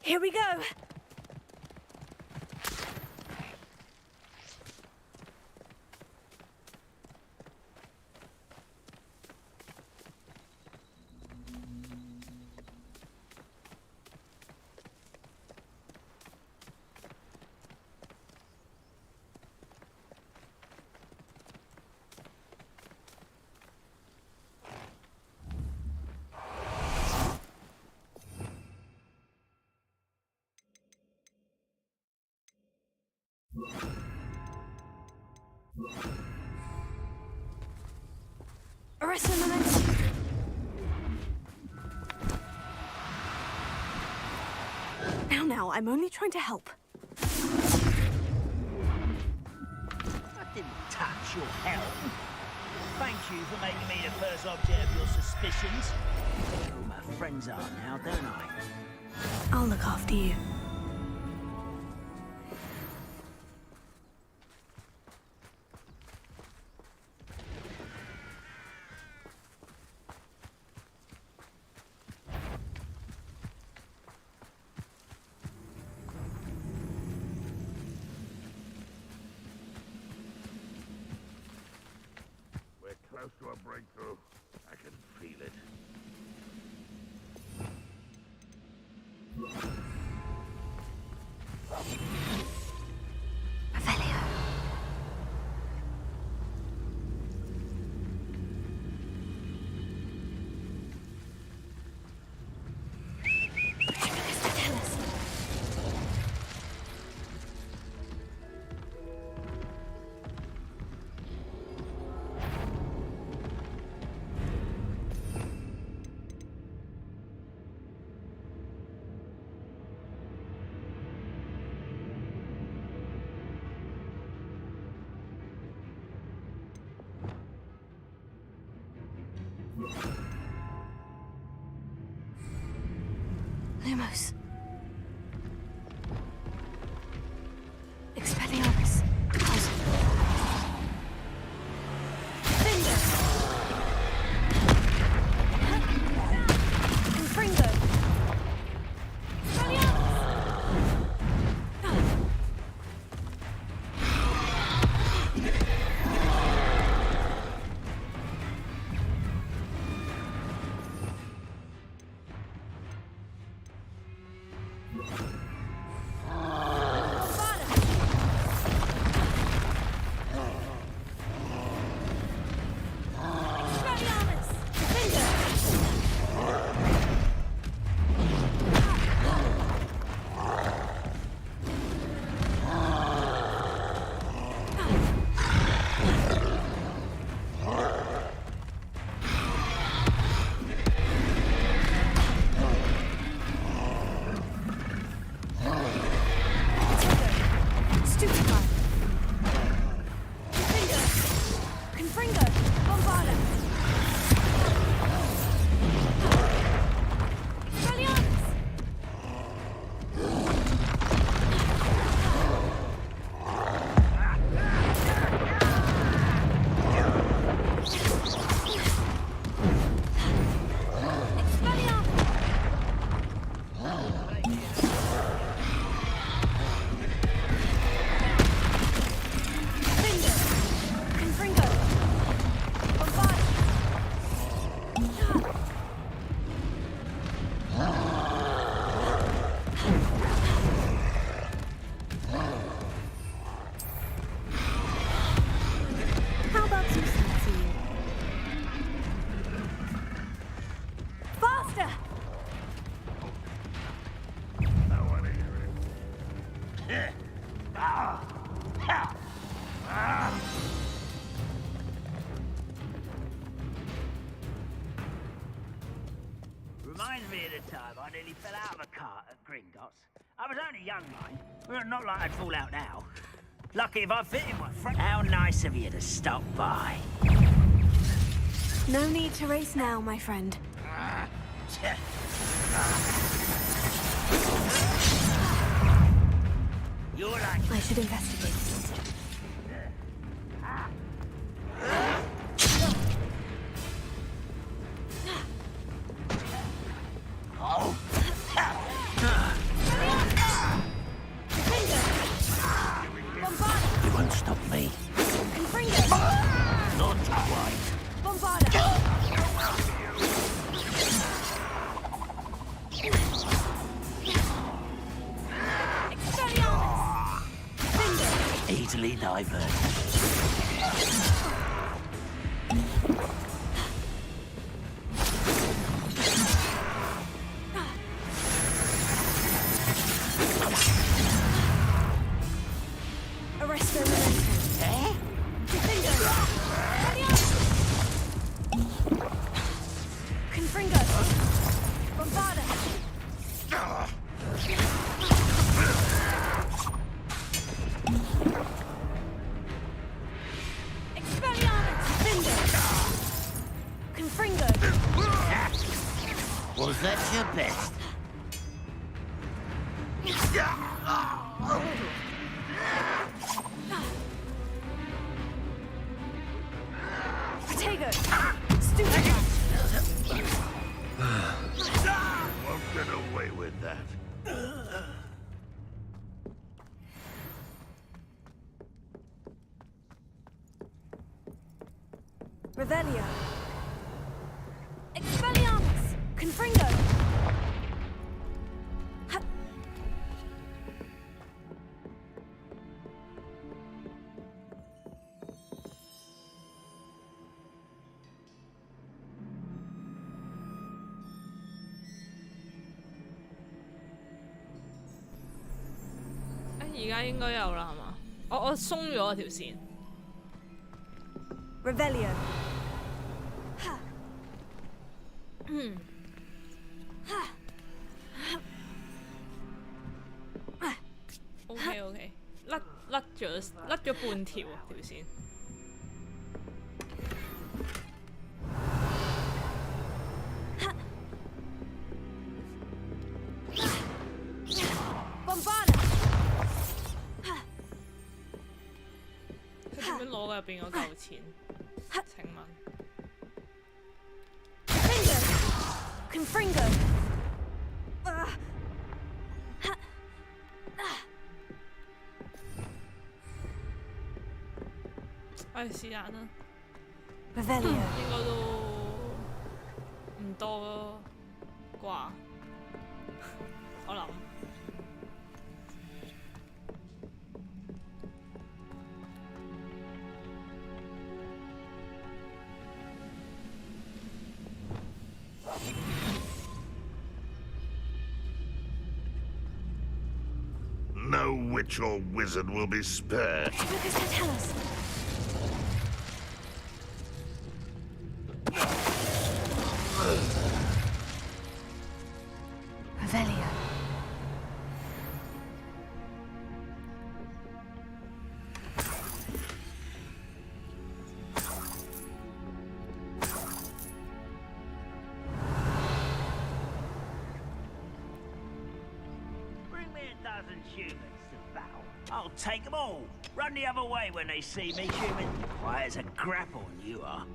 Here we go. Arrest a moment. Now, I'm only trying to help. I didn't touch your help. Thank you for making me the first object of your suspicions. I know who my friends are now, don't I? I'll look after you. Close to a breakthrough. I can feel it. Revelio. close. Expelliarmus. Close. Finger. Confringo. Reminds me of the time I nearly fell out of a cart at Gringotts. I was only young, mind. Well, not like I'd fall out now. Lucky if I fit in my front. How nice of you to stop by. No need to race now, my friend. You're like... I should investigate. You won't stop me. Not quite. Easily diverted. Was that your best? Protego! Stupid! Won't get away with that. Revelio. Expelliarmus! Confringo!而家應該有啦，係嘛？我鬆咗條線。Revelio. OK， 甩咗半條條線。攞嘅入邊嗰嚿錢？請問 Confringo. 唉，是但啦。Revelio. 應該都唔多啩，我諗。No witch or wizard will be spared. Lucas, tell us. Revelio. Bring me a dozen humans to battle. I'll take them all. Run the other way when they see me, human. Quiet as a grapple, you are.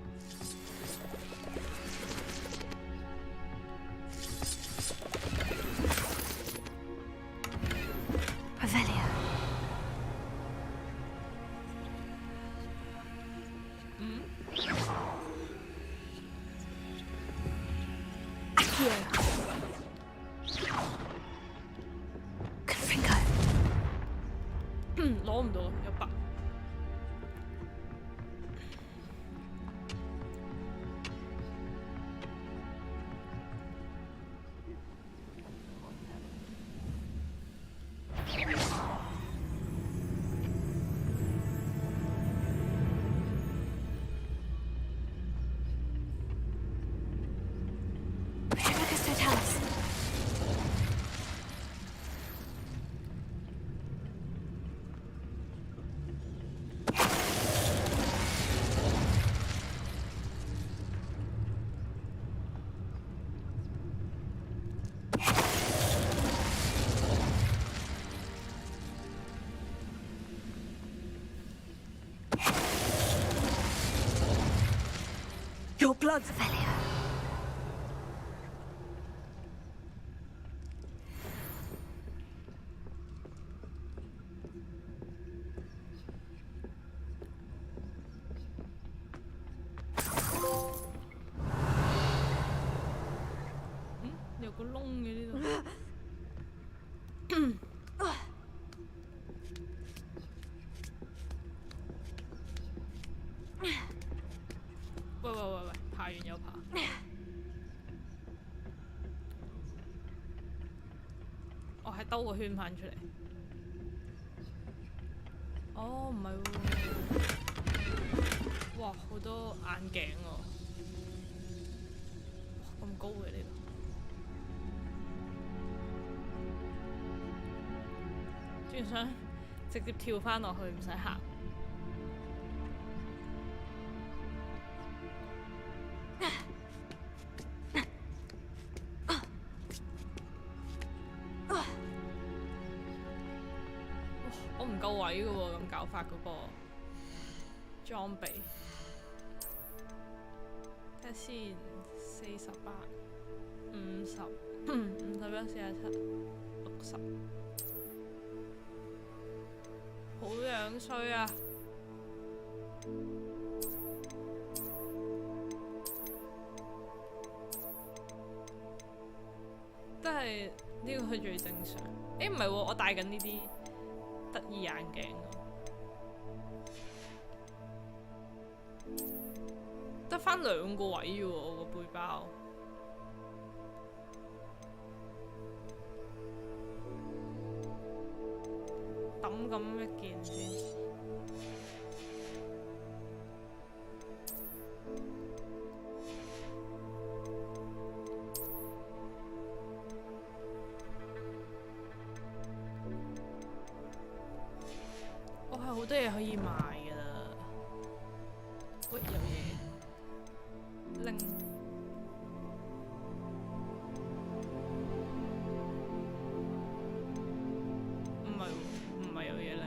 Revelio. Accio. Confringo. 攞唔到，有白。Lucas, tell us. Your blood's Revelio. Ừ, 有個窿嘅呢度。喂，爬完又爬。我係兜個圈翻出嚟。哦，唔係喎。哇，好多眼鏡喎。哇，咁高嘅呢度。仲想直接跳翻落去，唔使行。我唔夠位嘅喎，咁搞法嗰個裝備。睇下先，48、50、51、47、60，好樣衰啊！都係呢個係最正常。誒唔係喎，我戴緊呢啲得意眼鏡啊，得返2個位喎，我個背包。抌咁一件先。我係好多嘢可以賣㗎啦。喂，有嘢拎。唔係有嘢拎。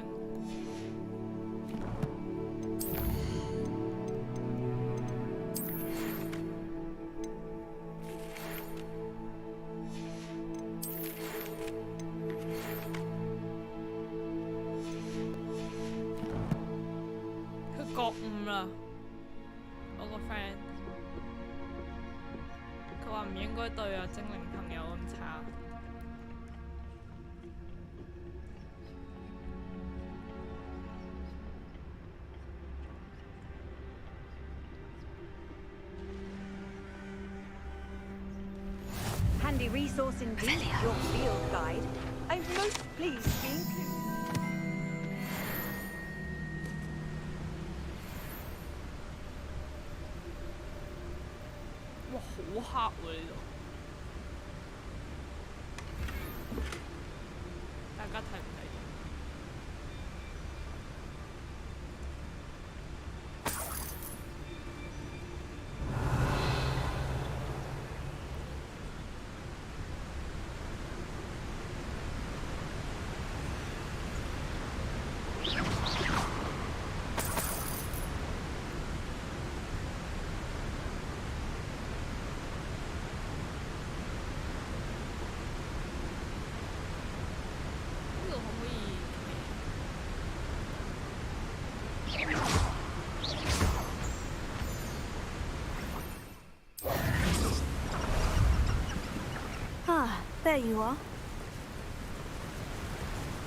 覺悟啦，我個 friend， 佢話唔應該對啊精靈朋友咁差。Handy resource indeed, your field guide. I'm most pleased to be included. 哇，好黑喎呢度，大家睇唔睇到？There you are.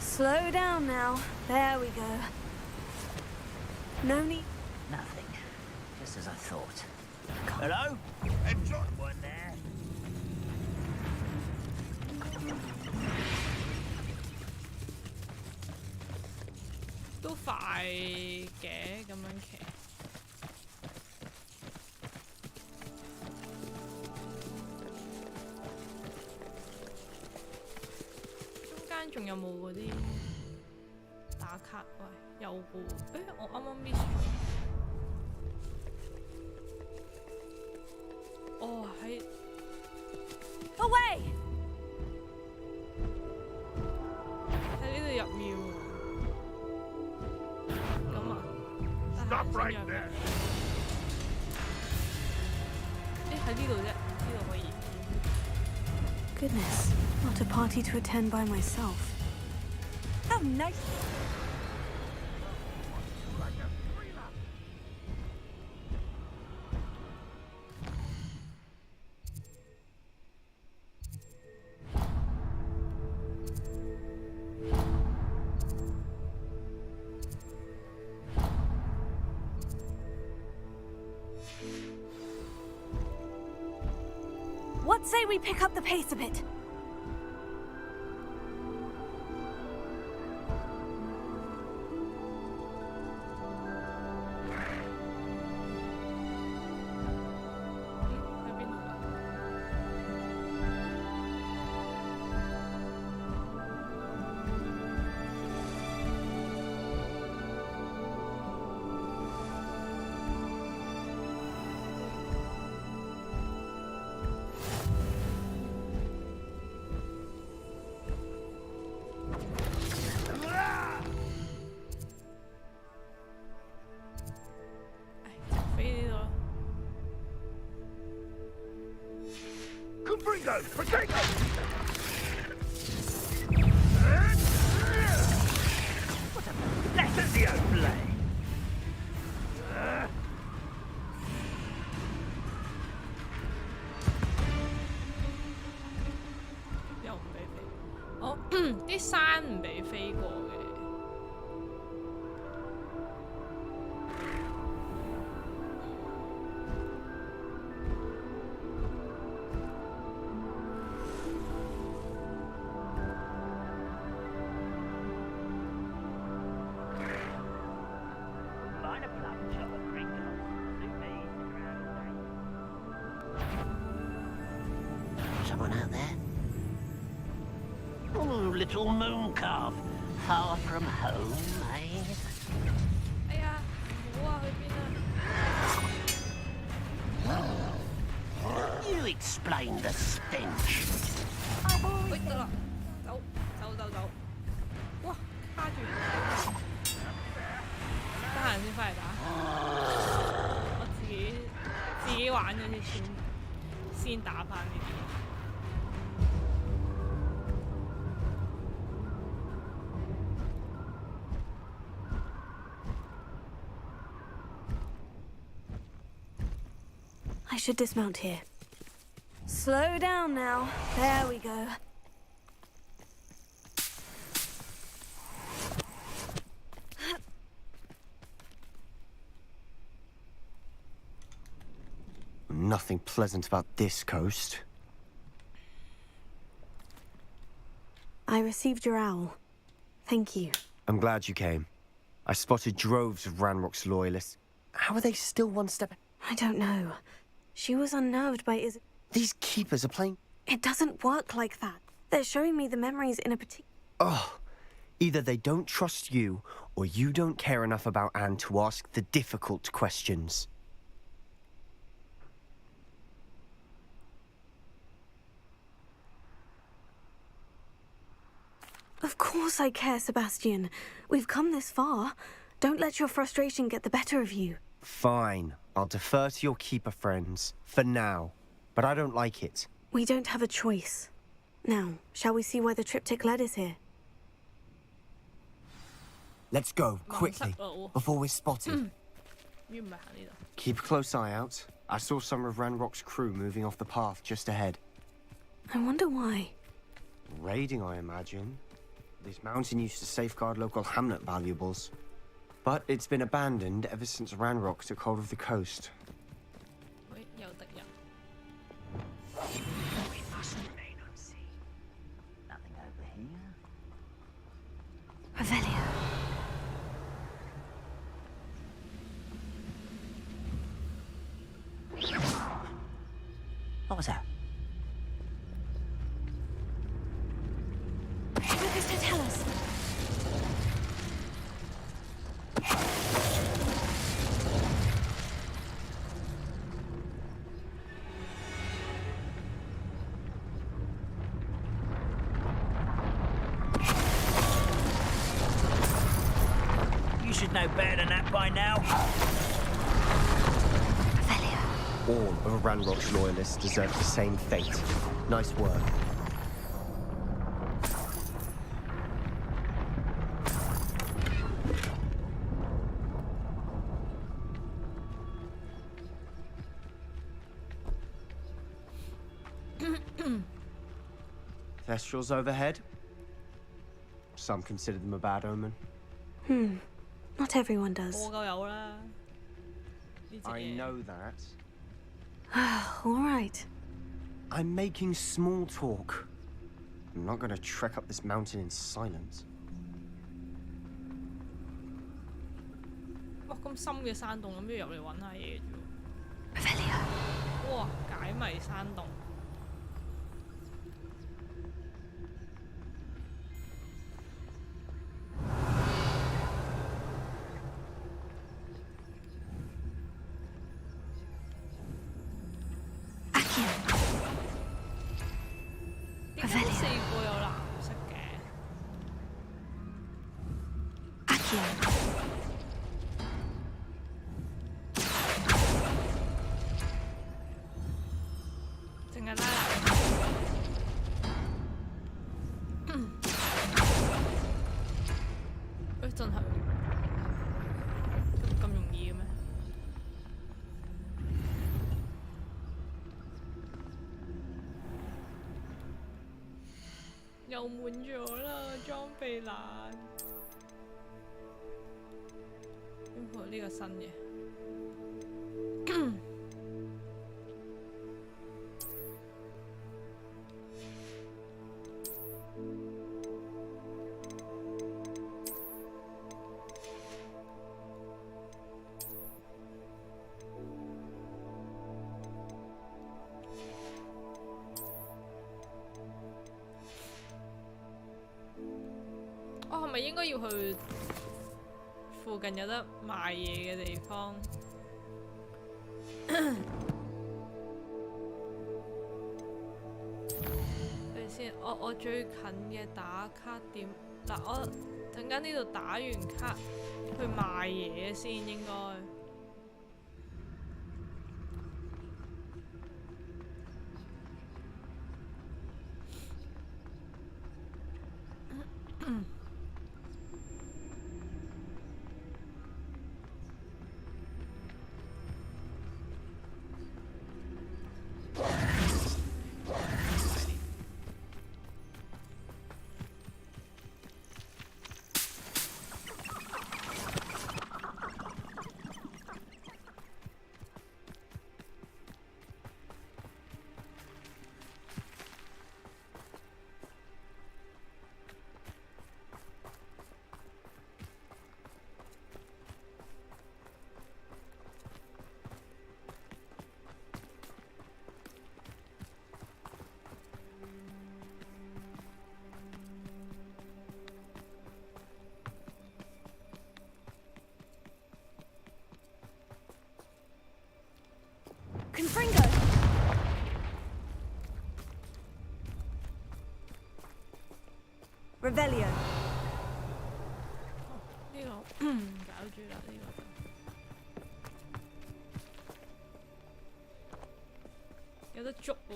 Slow down now. There we go. No need. Nothing. Just as I thought. Hello? Enjoy one there. 都快嘅咁樣騎。仲有冇嗰啲打卡？喂，有嘅喎。我啱啱 miss 咗。哦，喺 Away！ 喺呢度入面喎。咁啊，得閒先入。喺呢度啫，呢度可以。Goodness, not a party to attend by myself. How nice. What say we pick up the pace a bit? Confringo, protect us! What a Lazio play! 又唔俾飛，哦，啲山唔俾飛過嘅。Someone out there? Oh, little moon calf. Far from home, eh? 哎呀，唔好啊，去邊啊 You explain the stench. 喂，得啦，走。哇，卡住！得閒先翻嚟打。我自己玩咗先打翻呢啲。should dismount here. Slow down now. There we go. Nothing pleasant about this coast. I received your owl. Thank you. I'm glad you came. I spotted droves of Ranrock's loyalists. How are they still one step... I don't know. She was unnerved by These keepers are playing... It doesn't work like that. They're showing me the memories in a particular... Oh, either they don't trust you, or you don't care enough about Anne to ask the difficult questions. Of course I care, Sebastian. We've come this far. Don't let your frustration get the better of you. Fine. I'll defer to your keeper friends, for now. But I don't like it. We don't have a choice. Now, shall we see why the triptych led us here? Let's go, quickly, before we're spotted. Keep a close eye out. I saw some of Ranrock's crew moving off the path just ahead. I wonder why. Raiding, I imagine. This mountain used to safeguard local hamlet valuables. But it's been abandoned ever since Ranrock took hold of the coast. We must remain unseen. Nothing over here. Revelio. What was that? What does it tell us? You should know better than that by now. All of Ranrock's loyalists deserve the same fate. Nice work. Thestrals overhead. Some consider them a bad omen. Not everyone does. I know that. All right. I'm making small talk. I'm not going to trek up this mountain in silence. 哇，咁深嘅山洞，咁不如入嚟揾下嘢啫喎。哇，解謎山洞。點解四個有藍色嘅？淨係拉藍。誒，真係咁容易嘅咩？又滿咗啦，裝備欄。呢個新嘅。我係咪應該要去附近有得賣嘢嘅地方？睇先，我最近嘅打卡點嗱，我陣間呢度打完卡去賣嘢先應該。Confringo! Revelio. 呢個搞住啦，呢個有得捉喎，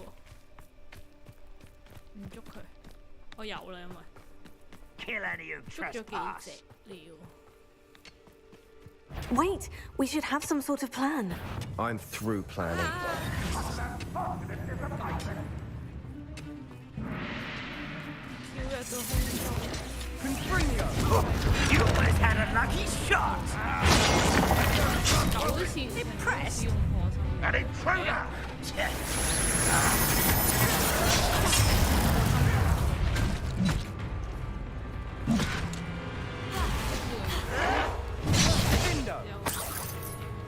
唔捉佢，我有啦，因為捉咗幾隻了。Wait, we should have some sort of plan. I'm through planning. You almost had a lucky shot. Impressed. An intruder!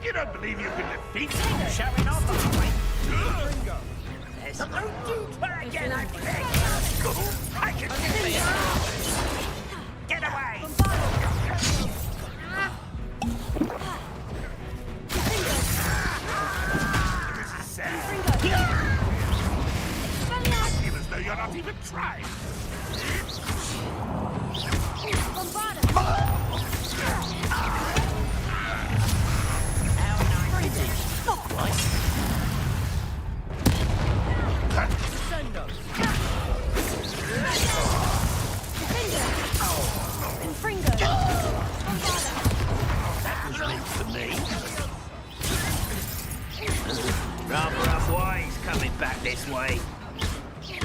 You don't believe you can defeat me? Showing off, aren't we? There's no need for a get I can see it. Get away! This is sad. Feel as though you're not even trying. Not quite. That was meant for me. Rather rough ways coming back this way. You're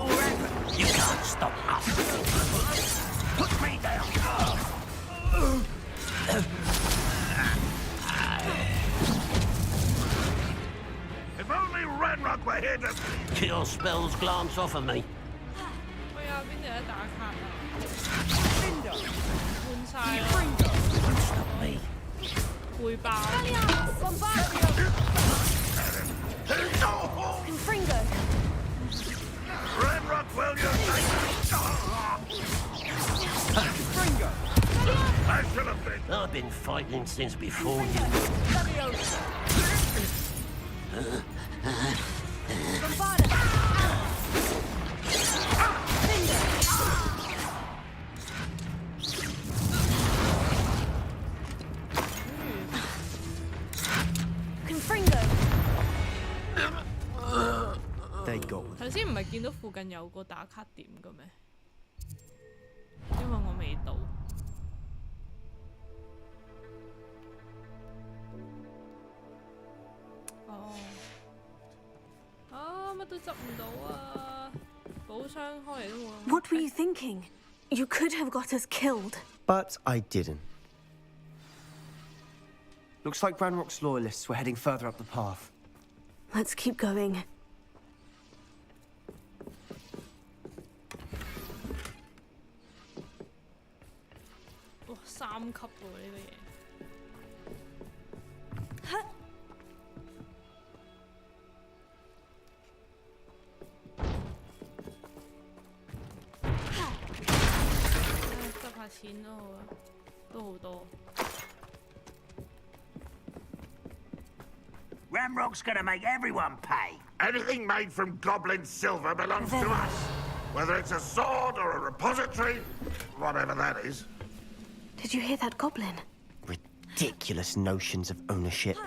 right. You can't stop us. Put me down. If only Ranrock were here to... Kill spells glance off of me. 我有邊度有得打卡啊？換晒啦， Stop me. 會爆。Confringo! Ranrock, will you I should have been. I've been fighting since before you. Confringo! They got 頭先唔係見到附近有個打卡點嘅咩？因為我未到。哦，啊，乜都執唔到啊！寶箱開嚟都冇用。What were you thinking? You could have got us killed. But I didn't. Looks like Ranrock's loyalists were heading further up the path. Let's keep going. Oh, 3級喎呢個嘢。執下錢都好啊，都好多。Ramrock's gonna make everyone pay. Anything made from goblin silver belongs to us. Whether it's a sword or a repository, whatever that is. Did you hear that goblin? Ridiculous notions of ownership.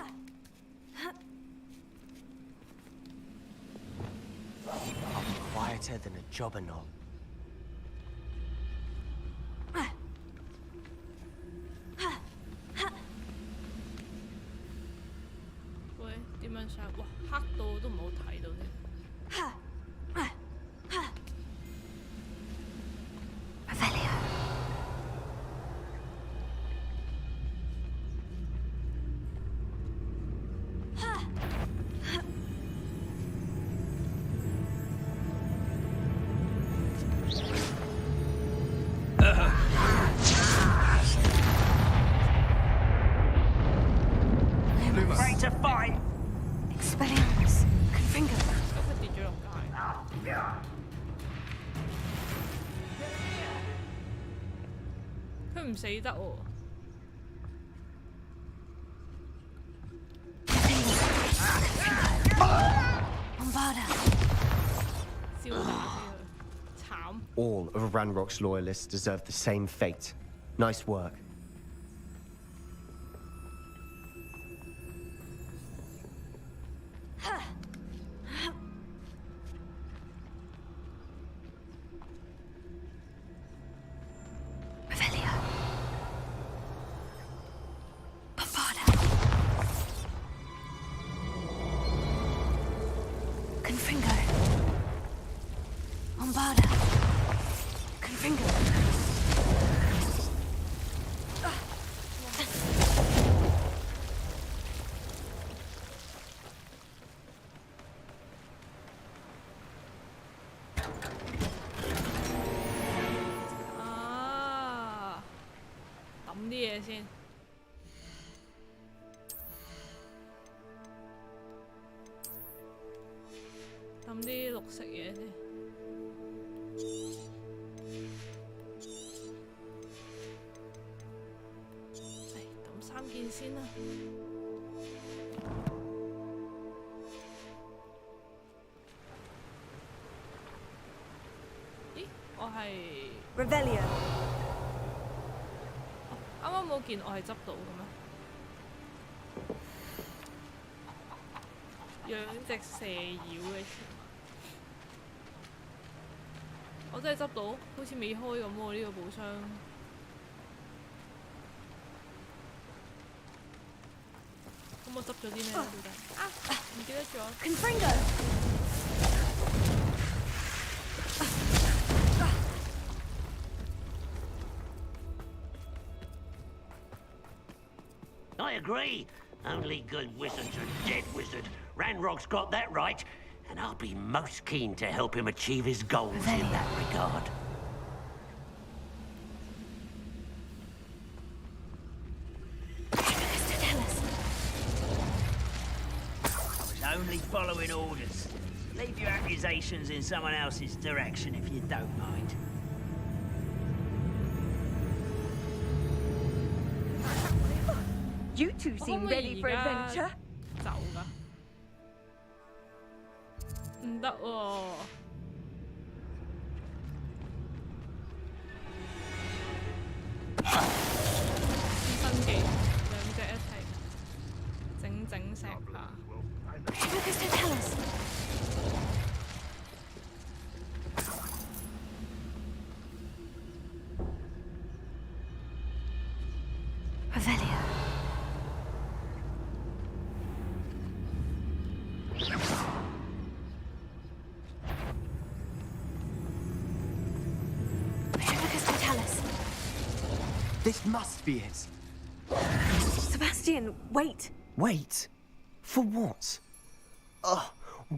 Quieter than a jobberknoll. 喂，點樣上？哇，黑到都唔好睇到添。Ready to fight? Expelliarmus. Confringo. 咁佢跌咗落街。佢唔死得喎。All of Ranrock's loyalists deserve the same fate. Nice work.先。抌啲綠色嘢先。抌3件先啦。咦？我係 Revelio。啱啱冇見我係執到嘅咩？養隻蛇妖嘅傳聞，我真係執到，好似未開咁喎呢個寶箱。咁我執咗啲咩到底？唔記得咗。I agree. Only good wizards are dead wizard. Ranrock's got that right, and I'll be most keen to help him achieve his goals in that regard. I was only following orders. Leave your accusations in someone else's direction if you don't mind. You two seem ready for adventure. 走㗎，唔得喎。新技兩隻一齊整石下。This must be it. Sebastian, wait. Wait? For what?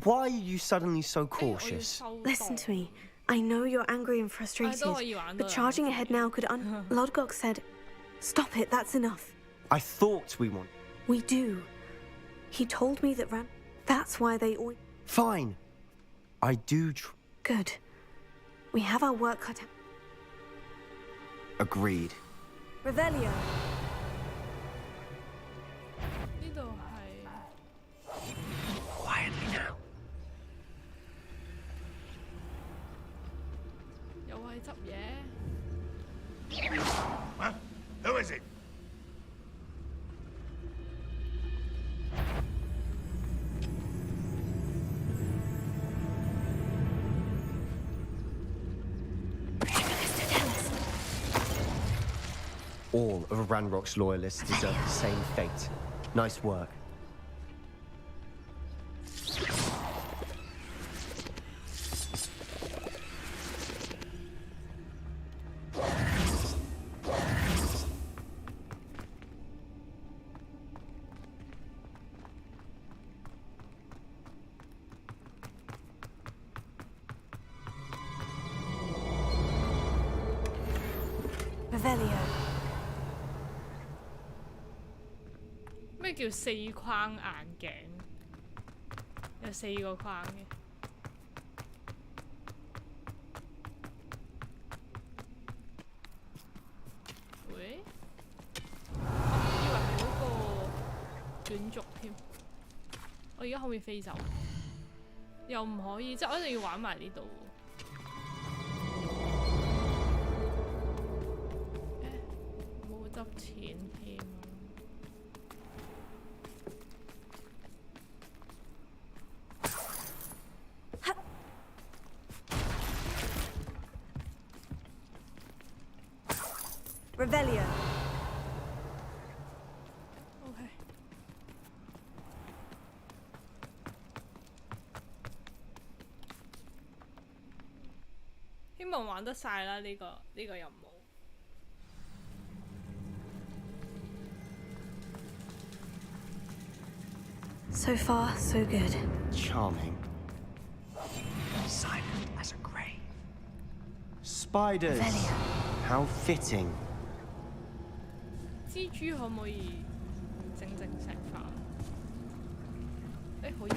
Why are you suddenly so cautious? Listen to me. I know you're angry and frustrated, but charging ahead now could Lodgok said, stop it, that's enough. I thought we want... We do. He told me that that's why they all... Fine. I do Good. We have our work cut out. Agreed. Revelio. 呢度係 Quietly now. 又係執嘢。Huh? Who is it? All of Ranrock's loyalists deserve the same fate. Nice work. Revelio. 咩叫4框眼鏡？有4個框嘅。喂？我以為係嗰個卷軸添。我而家可唔可以飛走？又唔可以，即係我一定要玩埋呢度。冇執錢添。Revelio. OK。希望玩得晒啦呢個任務。So far, so good. Charming. Silent as a grave. Spiders. How fitting. 蜘蛛可唔可以整石化？可以。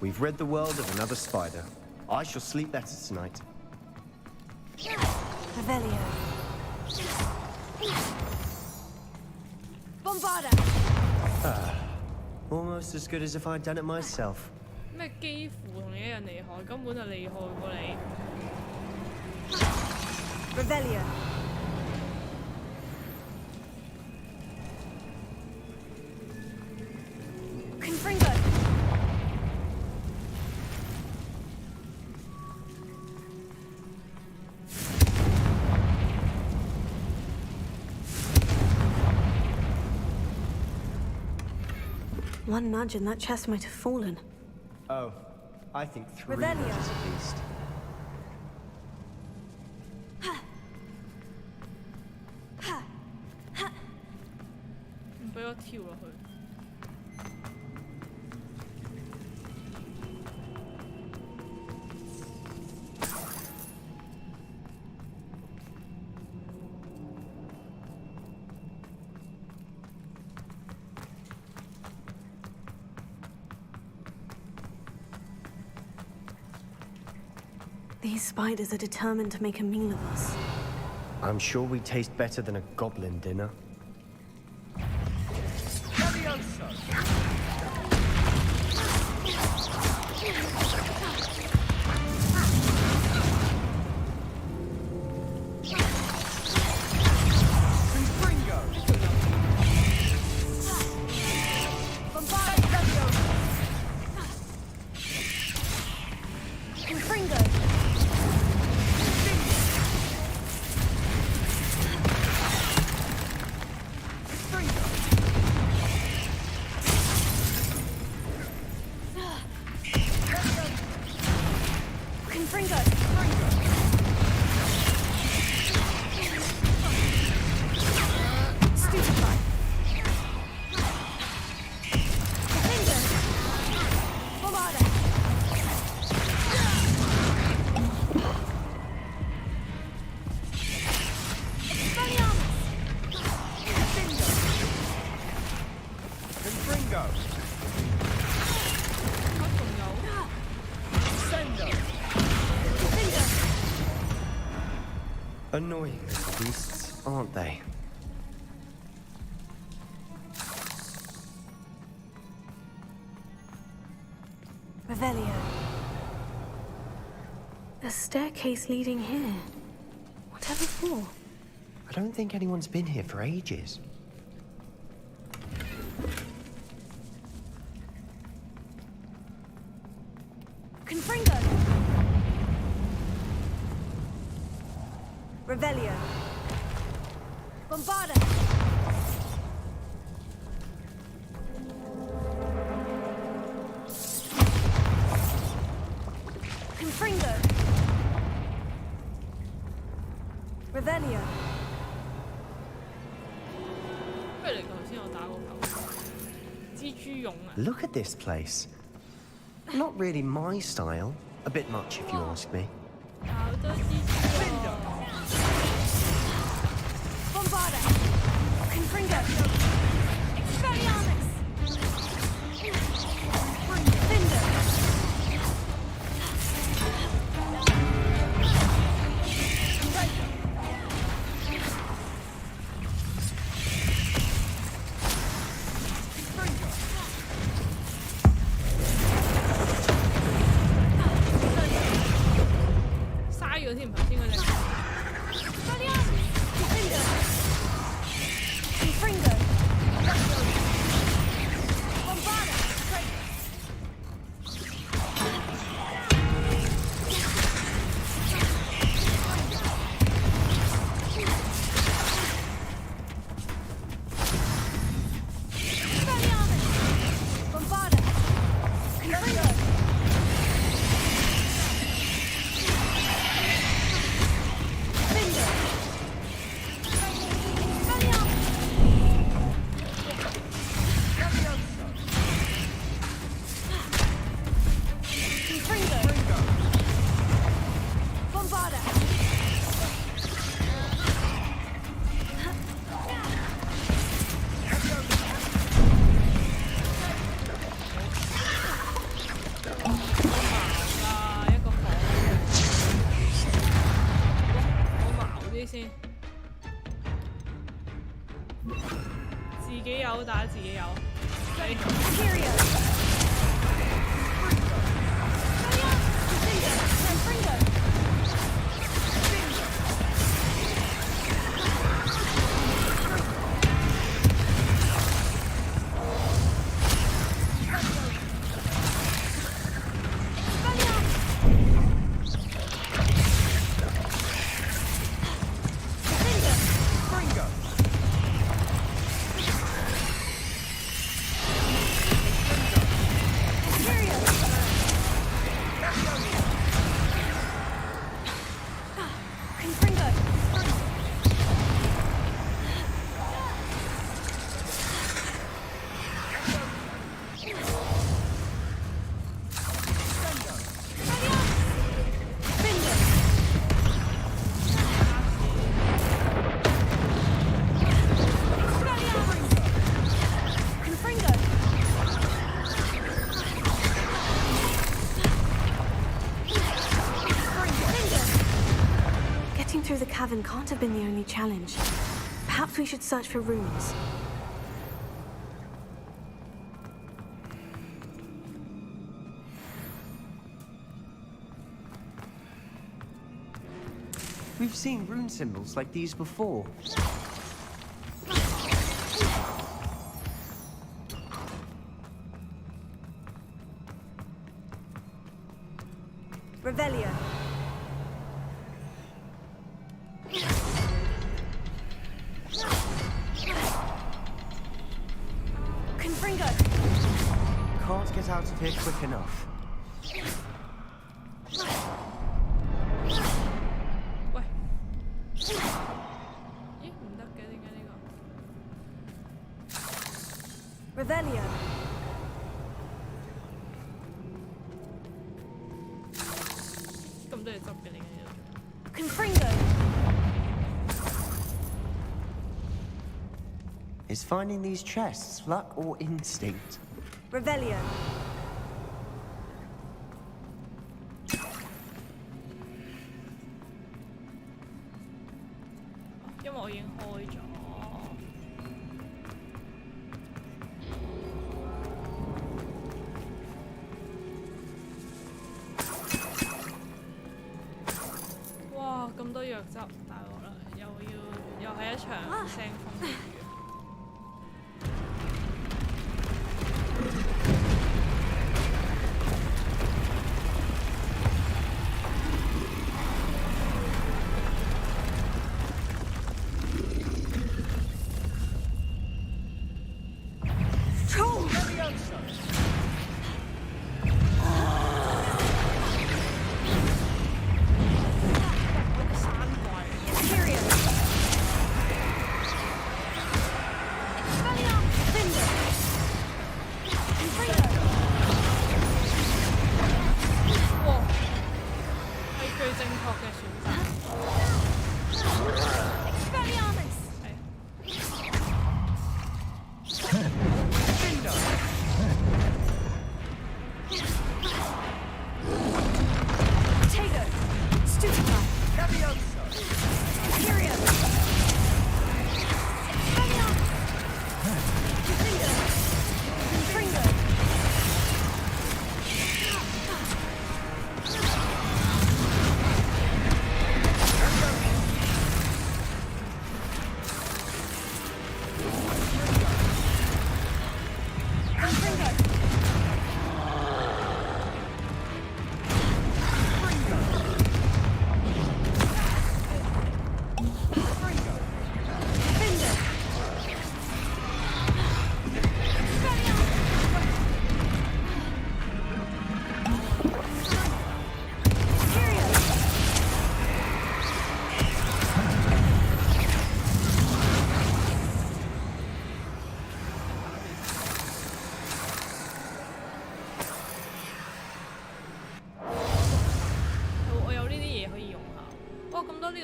We've rid the world of another spider. I shall sleep better tonight. Revelio. Bombarda. Almost as good as if I'd done it myself. 咩幾乎同你一樣厲害，根本就厲害過你。Revelio. Confringo. One nudge and that chest might have fallen. Oh, I think 3 Revelio. nudges at least. 唔俾我跳落去。These spiders are determined to make a meal of us. I'm sure we taste better than a goblin dinner. Annoying little beasts, aren't they? Revelio. A staircase leading here. Whatever for? I don't think anyone's been here for ages. Confringo! Revelio. Bombarda! Confringo! Revelio. Look at this place. Not really my style. A bit much, if you ask me. Bombarda! Confringo! Expelliarmus! Finder! Through the cavern can't have been the only challenge. Perhaps we should search for runes. We've seen rune symbols like these before. Revelio. Confringo. Can't get out of here quick enough. Revelio. Confringo. Is finding these chests luck or instinct? Revelio. 因為我已經開咗。哇！咁多藥汁，大鑊啦！又係一場腥風血雨。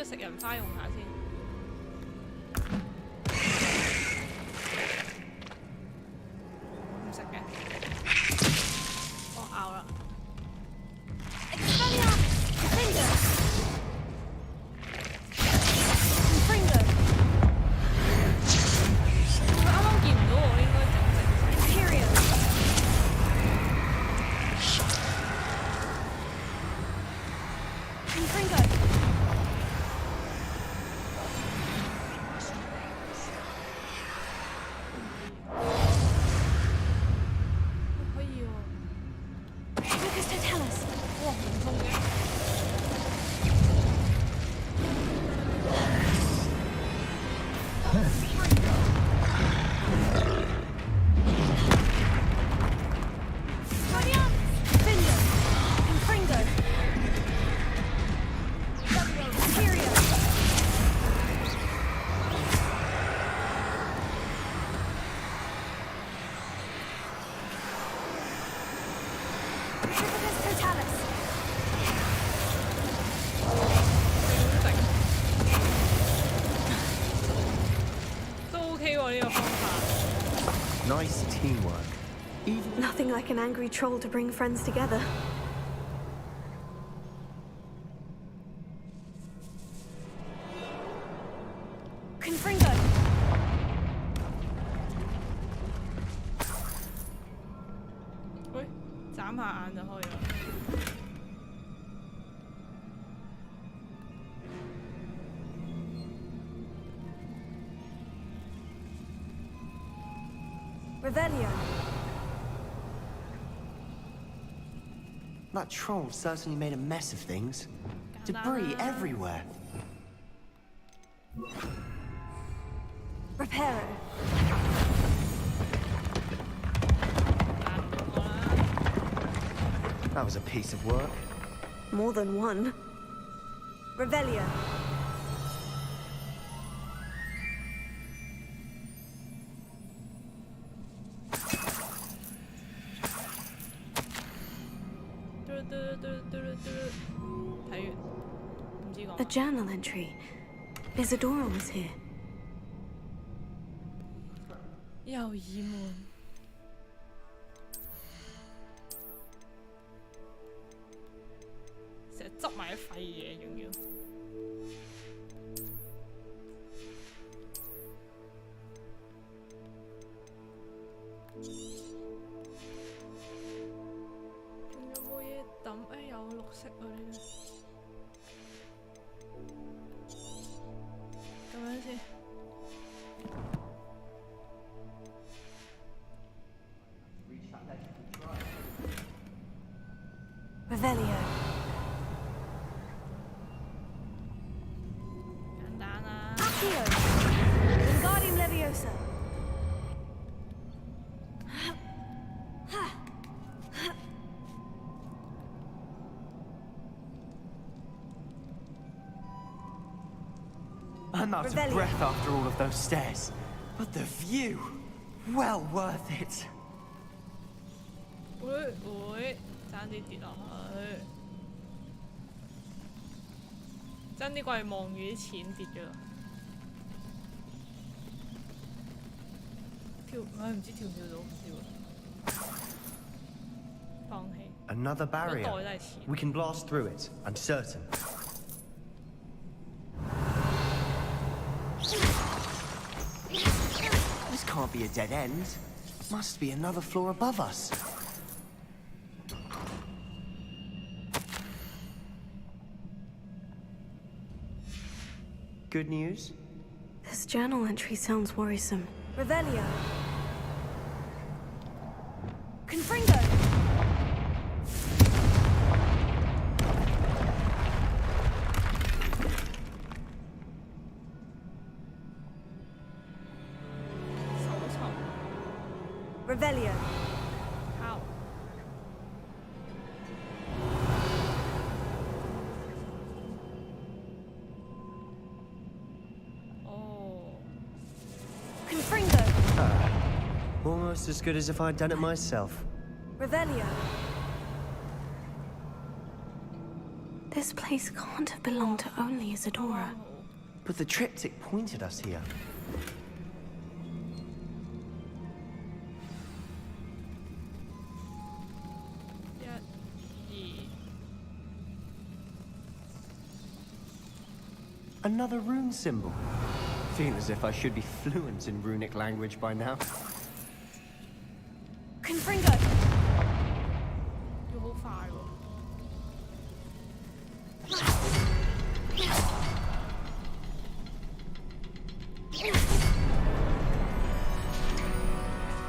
食人花用下先。唔食嘅，我咬啦。佢啱啱見唔到我，應該整整。Nice teamwork. Nothing like an angry troll to bring friends together. Confringo. 喂，眨下眼就開咗。Revelio. That troll certainly made a mess of things. Debris everywhere. Reparo. That was a piece of work. More than one. Revelio. A journal entry. Isadora was here. 又疑門。成日執埋啲廢嘢，仲要。Accio, Wingardium Leviosa. I'm out of breath after all of those stairs. But the view, well worth it. 會，爭啲跌落去，爭啲過嚟望住啲錢跌咗啦。唔知跳唔跳到，唔知喎。放棄。Another barrier. We can blast through it, I'm certain. This can't be a dead end. Must be another floor above us. Good news? This journal entry sounds worrisome. Revelio. Confringo. Revelio. How? Oh. Confringo. Almost as good as if I'd done it myself. Revelio. This place can't have belonged to only Isadora. But the triptych pointed us here. Another rune symbol. Feel as if I should be fluent in runic language by now. Confringo. 要好快喎。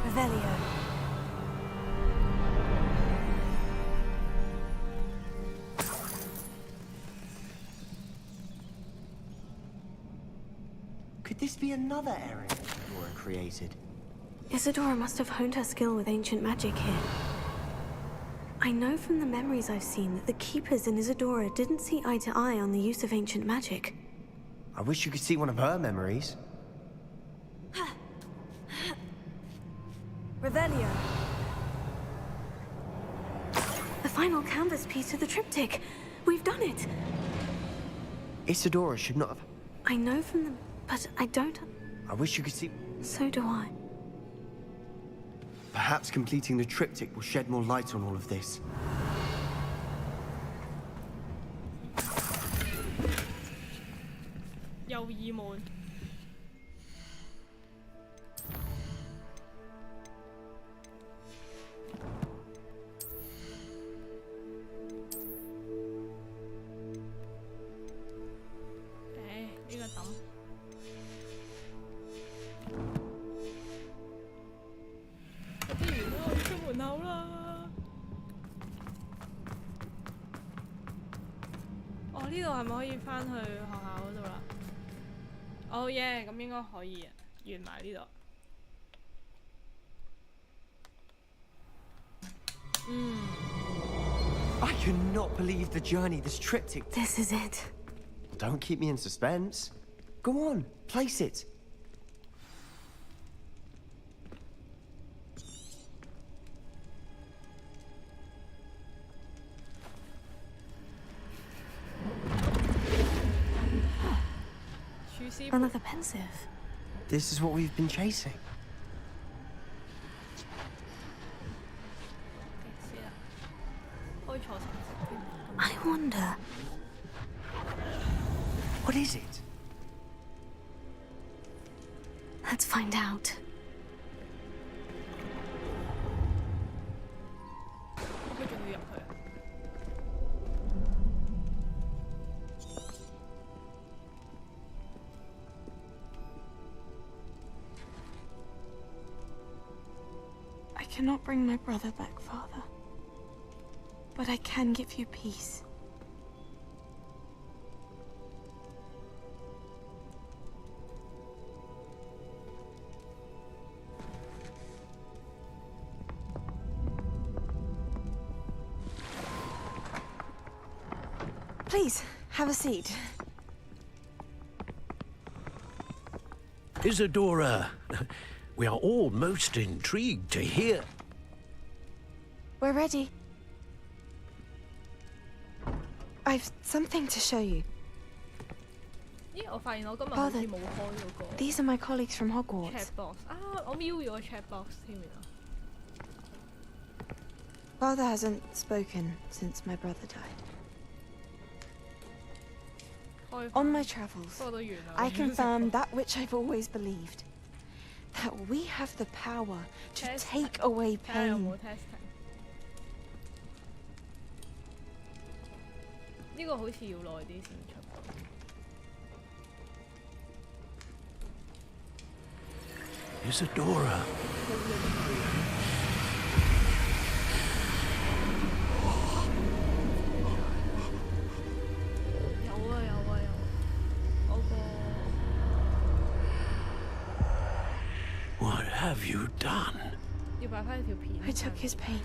Revelio. Could this be another area Isadora created? Isadora must have honed her skill with ancient magic here. I know from the memories I've seen that the Keepers in Isadora didn't see eye to eye on the use of ancient magic. I wish you could see one of her memories. Revelio. The final canvas piece of the triptych. We've done it. Isadora should not have... I know from the... but I don't... I wish you could see... So do I. Perhaps completing the triptych will shed more light on all of this. Oh yeah， 咁應該可以啊，完埋呢度。I cannot believe the journey this triptych... This is it. Don't keep me in suspense. Go on, place it. Another pensive. This is what we've been chasing. I wonder... What is it? Let's find out. I cannot bring my brother back, Father. But I can give you peace. Please, have a seat. Isadora, we are all most intrigued to hear. We're ready. I've something to show you. Father, these are my colleagues from Hogwarts. Chat box 啊，我瞄咗個 chat box 添啊。Father hasn't spoken since my brother died. On my travels, I confirmed that which I've always believed. That we have the power to take away pain. 呢個好似要耐啲先出到。Isadora. What have you done? I took his pain.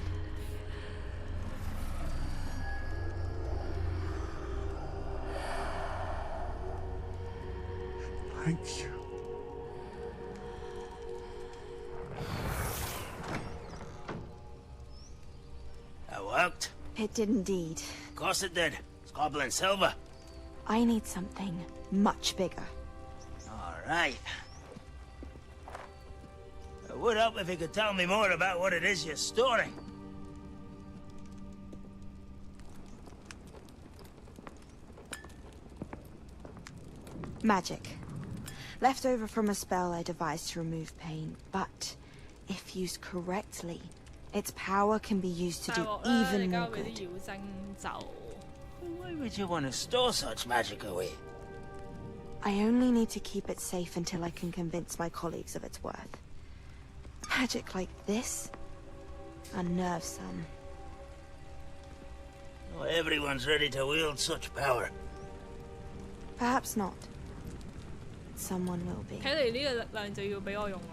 Thank you. That worked. It did indeed. Of course it did. It's goblin silver. I need something much bigger. All right. It would help if you could tell me more about what it is you're storing. Magic. Left over from a spell I devised to remove pain, but if used correctly, its power can be used to do even more good. Why would you want to store such magic away? I only need to keep it safe until I can convince my colleagues of its worth. Magic like this unnerves some. Not everyone's ready to wield such power. Perhaps not. Someone will be. 睇嚟呢個力量就要俾我用啦。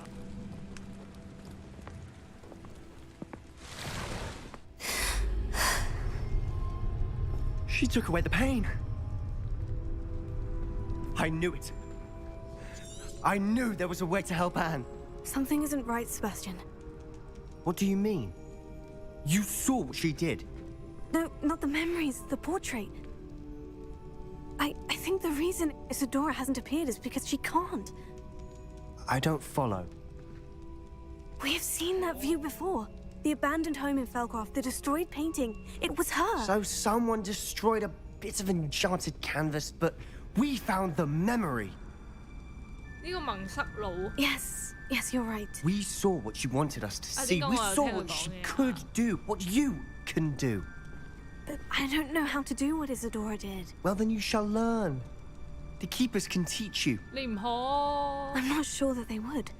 She took away the pain. I knew it. I knew there was a way to help Anne. Something isn't right, Sebastian. What do you mean? You saw what she did. No, not the memories, the portrait. I think the reason Isadora hasn't appeared is because she can't. I don't follow. We have seen that view before. The abandoned home in Felcroft, the destroyed painting. It was her. So someone destroyed a bit of enchanted canvas, but we found the memory. 呢個盲塞佬。 Yes, you're right. We saw what she wanted us to see. We saw what she could do, what you can do. But I don't know how to do what Isadora did. Well, then you shall learn. The Keepers can teach you. 你唔可。I'm not sure that they would.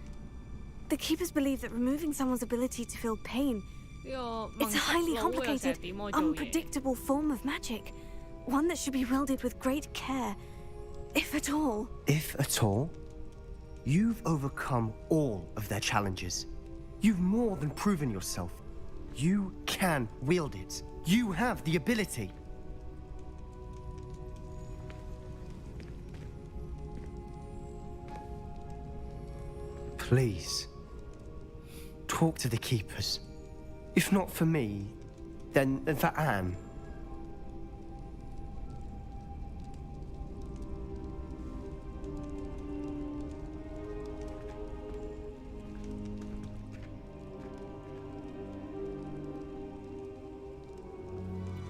The Keepers believe that removing someone's ability to feel pain, it's a highly complicated, unpredictable form of magic. One that should be wielded with great care, if at all. If at all? You've overcome all of their challenges. You've more than proven yourself. You can wield it. You have the ability. Please, talk to the Keepers. If not for me, then for Anne.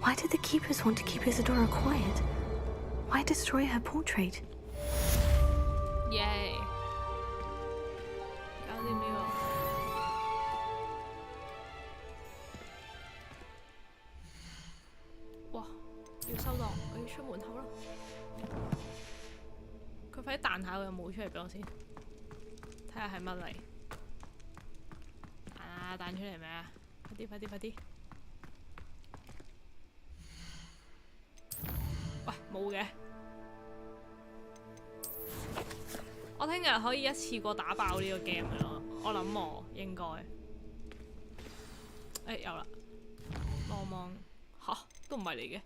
Why did the Keepers want to keep Isadora quiet? Why destroy her portrait? Yay. 搞掂呢個。哇！要收檔，我要出門口啦。佢快啲彈下佢有冇出嚟俾我先，睇下係乜嚟。彈出嚟未啊？快啲！喂，冇嘅。我聽日可以一次過打爆呢個 game 嘅咯，我諗我應該。有啦，望嚇都唔係嚟嘅。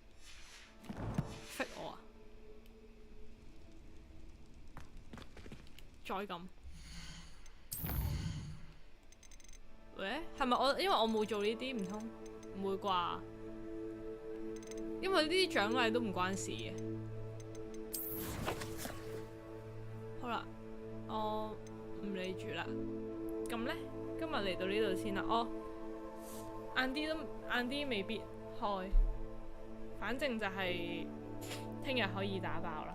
，fit 我啊！再撳。喂，係咪我？因為我冇做呢啲，唔通唔會啩？因為呢啲獎勵都唔關事嘅。好啦，我唔理住啦。咁咧，今日嚟到呢度先啦。晏啲未必開，反正就係聽日可以打爆啦。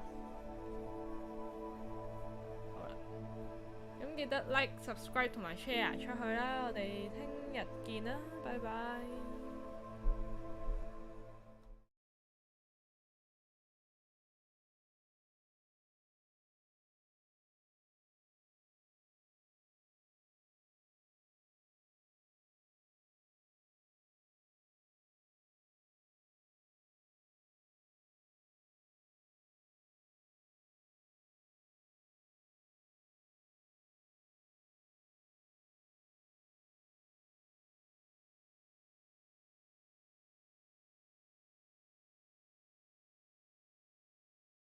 好啦，咁記得 like、subscribe 同埋 share 出去啦。我哋聽日見啦，拜拜。